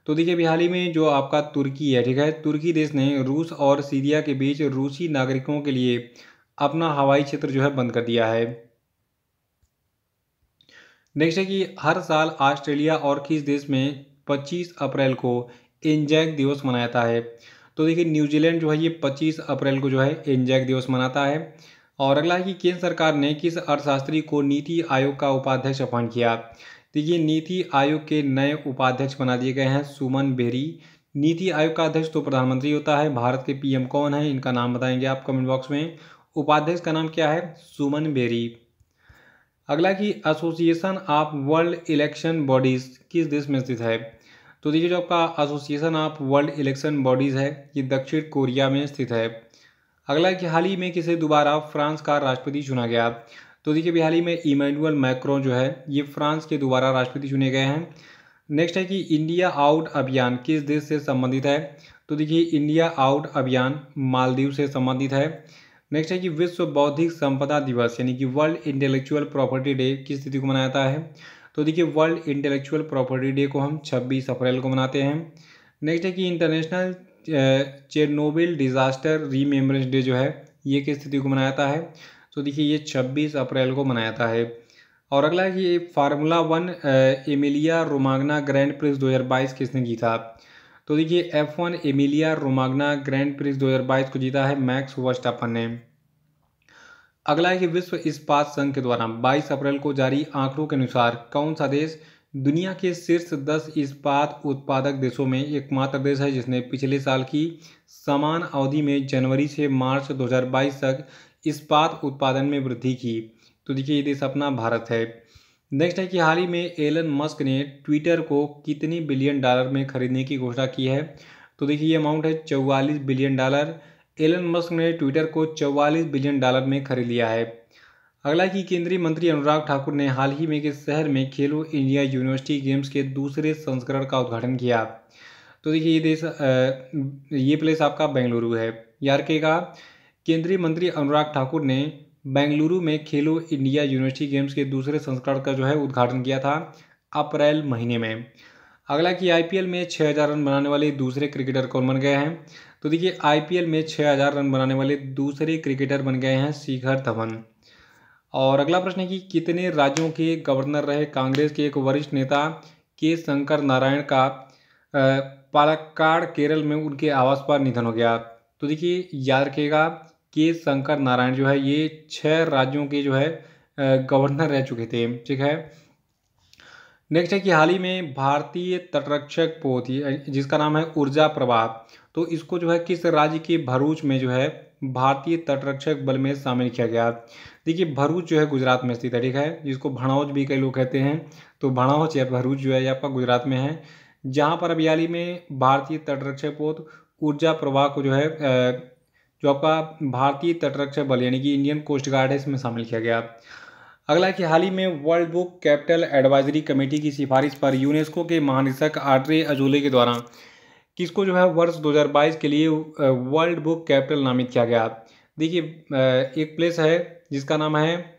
तो देखिए अभी हाल ही में जो आपका तुर्की है, ठीक है, तुर्की देश ने रूस और सीरिया के बीच रूसी नागरिकों के लिए अपना हवाई क्षेत्र जो है बंद कर दिया है। नेक्स्ट है कि हर साल ऑस्ट्रेलिया और किस देश में 25 अप्रैल को एंजैक दिवस मनाया जाता है। तो देखिए न्यूजीलैंड जो है ये 25 अप्रैल को जो है एंजैक दिवस मनाता है। और अगला है कि केंद्र सरकार ने किस अर्थशास्त्री को नीति आयोग का उपाध्यक्ष अपॉइंट किया। देखिए नीति आयोग के नए उपाध्यक्ष बना दिए गए हैं सुमन बेरी। नीति आयोग का अध्यक्ष तो प्रधानमंत्री होता है। भारत के पीएम कौन है, इनका नाम बताएंगे आप कमेंट बॉक्स में। उपाध्यक्ष का नाम क्या है, सुमन बेरी। अगला कि association of world election bodies किस देश में स्थित है। तो देखिए जो आपका association of world election bodies है ये दक्षिण कोरिया में स्थित है। अगला कि हाल ही में किसे दोबारा फ्रांस का राष्ट्रपति चुना गया। तो देखिए अभी हाल ही में इमैनुअल मैक्रोन जो है ये फ्रांस के दोबारा राष्ट्रपति चुने गए हैं। नेक्स्ट है कि इंडिया आउट अभियान किस देश से संबंधित है। तो देखिए इंडिया आउट अभियान मालदीव से संबंधित है। नेक्स्ट है कि विश्व बौद्धिक संपदा दिवस यानी कि वर्ल्ड इंटेलेक्चुअल प्रॉपर्टी डे किस तिथि को मनाया जाता है। तो देखिए वर्ल्ड इंटेलेक्चुअल प्रॉपर्टी डे को हम 26 अप्रैल को मनाते हैं। नेक्स्ट है कि international Chernobyl disaster remembrance day जो है ये किस तिथि को मनाया जाता है। तो देखिए ये 26 अप्रैल को मनाया जाता है। और अगला है कि formula 1 Emilia Romagna grand prix 2022 किसने जीता। तो देखिए F1 Emilia Romagna grand prix 2022 को जीता है मैक्स वर्स्टापन ने। अगला है कि विश्व इस्पात संघ के द्वारा 22 अप्रैल को जारी आंकड़ों के अनुसार कौन सा देश दुनिया के शीर्ष 10 इस्पात उत्पादक देशों में एकमात्र देश है जिसने पिछले साल की समान अवधि में जनवरी से मार्च 2022 तक इस्पात उत्पादन में वृद्धि की। तो देखिए ये देश अपना भारत है। नेक्स्ट है कि हाल ही में एलन मस्क ने ट्विटर को कितने बिलियन डॉलर में खरीदने की घोषणा की है। तो देखिए ये अमाउंट है 44 बिलियन डॉलर। एलन मस्क ने ट्विटर को 44 बिलियन डॉलर में खरीद लिया है। अगला कि केंद्रीय मंत्री अनुराग ठाकुर ने हाल ही में किस शहर में खेलो इंडिया यूनिवर्सिटी गेम्स के दूसरे संस्करण का उद्घाटन किया। तो देखिए ये प्लेस आपका बेंगलुरु है। यार रखिएगा केंद्रीय मंत्री अनुराग ठाकुर ने बेंगलुरु में खेलो इंडिया यूनिवर्सिटी गेम्स के दूसरे संस्करण का जो है उद्घाटन किया था अप्रैल महीने में। अगला कि आईपीएल में 6000 रन बनाने वाले दूसरे क्रिकेटर कौन बन गए हैं। तो देखिए आईपीएल में 6000 रन बनाने वाले दूसरे क्रिकेटर बन गए हैं शिखर धवन। और अगला प्रश्न है कि कितने राज्यों के गवर्नर रहे कांग्रेस के एक वरिष्ठ नेता के शंकर नारायण का पालक्काड़ केरल में उनके आवास पर निधन हो गया। तो देखिए याद रखिएगा के शंकर नारायण जो है ये 6 राज्यों के जो है गवर्नर रह चुके थे, ठीक है। नेक्स्ट है कि हाल ही में भारतीय तटरक्षक पोत जिसका नाम है ऊर्जा प्रवाह, तो इसको जो है किस राज्य के भरूच में जो है भारतीय तटरक्षक बल में शामिल किया गया। देखिए भरूच जो है गुजरात में स्थित है, ठीक है, जिसको भणौज भी कई लोग कहते हैं। तो भणौज या भरूच जो है ये आपका गुजरात में है, जहाँ पर अभी हाल ही में भारतीय तटरक्षक पोत ऊर्जा प्रवाह को जो है जो आपका भारतीय तटरक्षक बल यानी कि इंडियन कोस्ट गार्ड है इसमें शामिल किया गया। अगला कि हाल ही में world book capital advisory committee की सिफारिश पर यूनेस्को के महानिदेशक ऑड्रे अजोले के द्वारा किसको जो है वर्ष 2022 के लिए वर्ल्ड बुक कैपिटल नामित किया गया। देखिए एक प्लेस है जिसका नाम है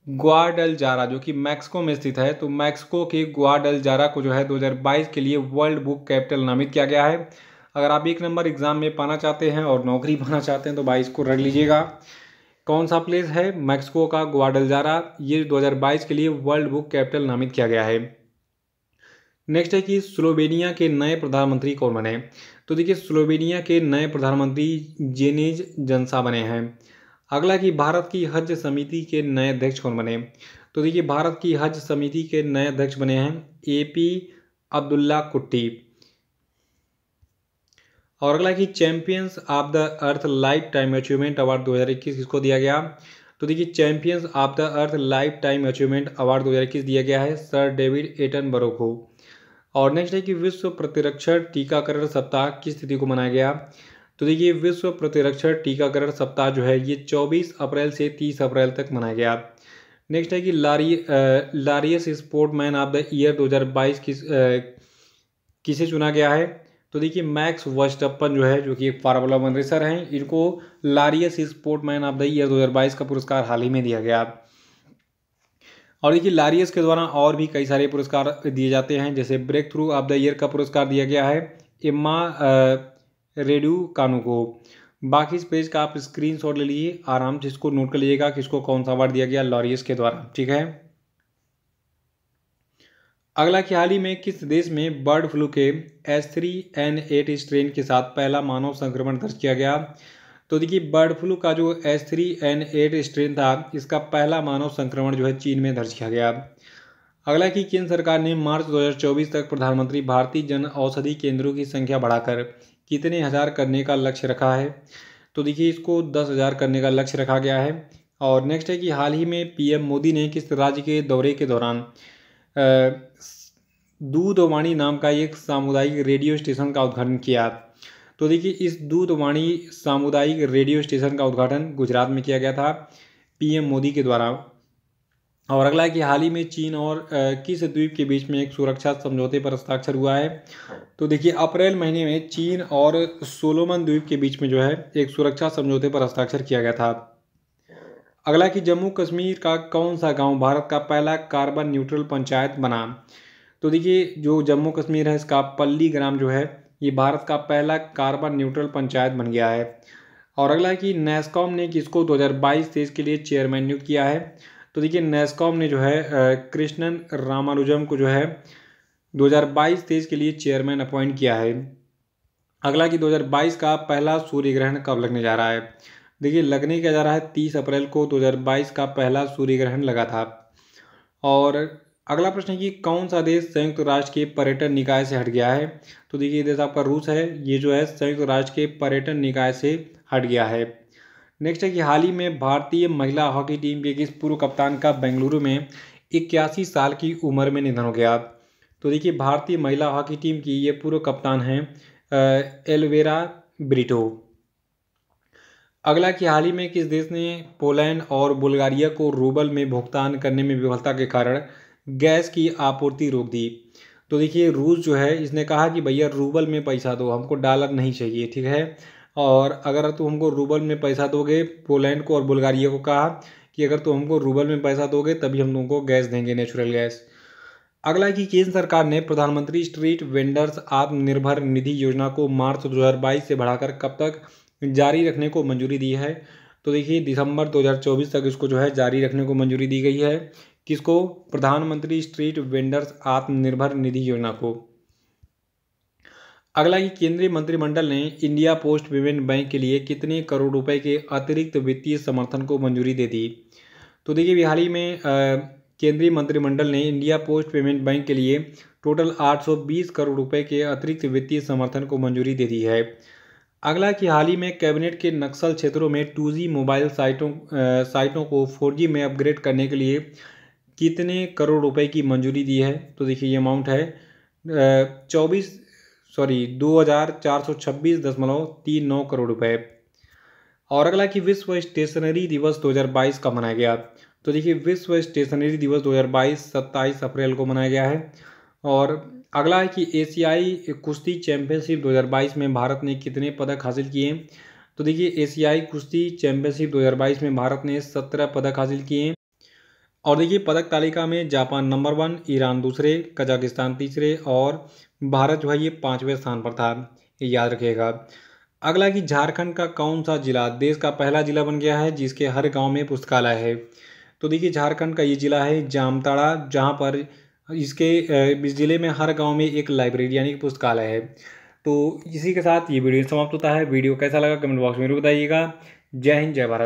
ग्वाडलजारा, जो कि मैक्सिको में स्थित है। तो मैक्सिको के ग्वाडलजारा को जो है 2022 के लिए वर्ल्ड बुक कैपिटल नामित किया गया है। अगर आप 1 नंबर एग्जाम में पाना चाहते हैं और नौकरी पाना चाहते हैं तो भाई इसको रख लीजिएगा। कौन सा प्लेस है? मैक्सिको का ग्वाडलजारा। ये 2022 के लिए वर्ल्ड बुक कैपिटल नामित किया गया है। नेक्स्ट है कि स्लोवेनिया के नए प्रधानमंत्री कौन बने। तो देखिए स्लोवेनिया के नए प्रधानमंत्री जेनेज जंसा बने हैं। अगला कि भारत की हज समिति के नए अध्यक्ष कौन बने। तो देखिए भारत की हज समिति के नए अध्यक्ष बने हैं AP अब्दुल्ला कुट्टी। और अगला कि champions of the earth life time achievement award 2021 किसको दिया गया। तो देखिए champions of the earth life time achievement award 2021 दिया गया है सर डेविड एटनबरो को। और नेक्स्ट है कि विश्व प्रतिरक्षण टीकाकरण सप्ताह किस तिथि को मनाया गया। तो देखिए विश्व प्रतिरक्षण टीकाकरण सप्ताह जो है ये 24 अप्रैल से 30 अप्रैल तक मनाया गया। नेक्स्ट है कि लारियस स्पोर्टमैन ऑफ द ईयर 2022 किसे चुना गया है। तो देखिए मैक्स वर्स्टप्पन जो है, जो कि एक फार्मूला 1 रेसर हैं, इनको लारियस स्पोर्टमैन ऑफ द ईयर 2022 का पुरस्कार हाल ही में दिया गया। और देखिए लारियस के द्वारा और भी कई सारे पुरस्कार दिए जाते हैं, जैसे breakthrough of the year का पुरस्कार दिया गया है एम्मा रेडू कानू को। बाकी इस पेज का आप स्क्रीनशॉट ले लीजिए, आराम से इसको नोट कर लीजिएगा किसको कौन सा अवार्ड दिया गया लॉरियस के द्वारा। ठीक है। अगला कि हाल ही में किस देश में बर्ड फ्लू के H3N8 स्ट्रेन के साथ पहला मानव संक्रमण दर्ज किया गया। तो देखिए बर्ड फ्लू का जो H3N8 स्ट्रेन था, इसका पहला मानव संक्रमण जो है चीन में दर्ज किया गया। अगला कि केंद्र सरकार ने मार्च 2024 तक प्रधानमंत्री भारतीय जन औषधि केंद्रों की संख्या बढ़ाकर कितने हजार करने का लक्ष्य रखा है। तो देखिए इसको 10,000 करने का लक्ष्य रखा गया है। और नेक्स्ट है कि हाल ही में PM मोदी ने किस राज्य के दौरे के दौरान दूधवाणी नाम का एक सामुदायिक रेडियो स्टेशन का उद्घाटन किया। तो देखिए इस दूधवाणी सामुदायिक रेडियो स्टेशन का उद्घाटन गुजरात में किया गया था PM मोदी के द्वारा। और अगला है कि हाल ही में चीन और किस द्वीप के बीच में एक सुरक्षा समझौते पर हस्ताक्षर हुआ है। तो देखिए अप्रैल महीने में चीन और सोलोमन द्वीप के बीच में जो है एक सुरक्षा समझौते पर हस्ताक्षर किया गया था। अगला कि जम्मू कश्मीर का कौन सा गांव भारत का पहला कार्बन न्यूट्रल पंचायत बना। तो देखिए जो जम्मू कश्मीर है इसका पल्ली ग्राम जो है ये भारत का पहला कार्बन न्यूट्रल पंचायत बन गया है। और अगला है कि नेस्कॉम ने किसको 2022-23 के लिए चेयरमैन नियुक्त किया है। तो देखिए नेस्कॉम ने जो है कृष्णन रामानुजम को जो है 2022-23 के लिए चेयरमैन अपॉइंट किया है। अगला कि 2022 का पहला सूर्य ग्रहण कब लगने जा रहा है। देखिए लगने क्या जा रहा है 30 अप्रैल को 2022 का पहला सूर्य ग्रहण लगा था। और अगला प्रश्न है कि कौन सा देश संयुक्त राष्ट्र के पर्यटन निकाय से हट गया है। तो देखिए देश आपका रूस है, ये जो है संयुक्त राष्ट्र के पर्यटन निकाय से हट गया है। नेक्स्ट है कि हाल ही में भारतीय महिला हॉकी टीम के किस पूर्व कप्तान का बेंगलुरु में 81 साल की उम्र में निधन हो गया। तो देखिए भारतीय महिला हॉकी टीम की ये पूर्व कप्तान हैं एल्वेरा ब्रिटो। अगला कि हाल ही में किस देश ने पोलैंड और बुल्गारिया को रूबल में भुगतान करने में विफलता के कारण गैस की आपूर्ति रोक दी। तो देखिए रूस जो है इसने कहा कि भैया रूबल में पैसा दो, हमको डॉलर नहीं चाहिए। ठीक है। और अगर तुम हमको रूबल में पैसा दोगे, पोलैंड को और बुल्गारिया को कहा कि अगर तुम हमको रूबल में पैसा दोगे तभी हम तुमको गैस देंगे, नेचुरल गैस। अगला कि केंद्र सरकार ने प्रधानमंत्री स्ट्रीट वेंडर्स आत्मनिर्भर निधि योजना को मार्च 2022 से बढ़ाकर कब तक जारी रखने को मंजूरी दी है। तो देखिए दिसंबर 2024 तक इसको जो है जारी रखने को मंजूरी दी गई है। किसको? प्रधानमंत्री स्ट्रीट वेंडर्स आत्मनिर्भर निधि योजना को। अगला कि केंद्रीय मंत्रिमंडल ने इंडिया पोस्ट पेमेंट बैंक के लिए कितने करोड़ रुपए के अतिरिक्त वित्तीय समर्थन को मंजूरी दे दी। तो देखिए हाल ही में केंद्रीय मंत्रिमंडल ने इंडिया पोस्ट पेमेंट बैंक के लिए टोटल 820 करोड़ रुपए के अतिरिक्त वित्तीय समर्थन को मंजूरी दे दी है। अगला कि हाल ही में कैबिनेट के नक्सल क्षेत्रों में 2G मोबाइल साइटों को 4G में अपग्रेड करने के लिए कितने करोड़ रुपए की मंजूरी दी है। तो देखिए ये अमाउंट है 2426.39 करोड़ रुपए। और अगला कि विश्व स्टेशनरी दिवस 2022 का मनाया गया। तो देखिए विश्व स्टेशनरी दिवस 2022 27 अप्रैल को मनाया गया है। और अगला है कि एशियाई कुश्ती चैंपियनशिप 2022 में भारत ने कितने पदक हासिल किए। तो देखिए एशियाई कुश्ती चैंपियनशिप 2022 में भारत ने 17 पदक हासिल किए। और देखिए पदक तालिका में जापान नंबर 1, ईरान दूसरे, कजाकिस्तान तीसरे और भारत जो है ये 5वें स्थान पर था, ये याद रखिएगा। अगला कि झारखंड का कौन सा जिला देश का पहला जिला बन गया है जिसके हर गांव में पुस्तकालय है। तो देखिए झारखंड का ये जिला है जामताड़ा, जहां पर इस जिले में हर गांव में एक लाइब्रेरी यानी कि पुस्तकालय है। तो इसी के साथ ये वीडियो समाप्त होता है। वीडियो कैसा लगा कमेंट बॉक्स में जरूर बताइएगा। जय हिंद, जय भारत।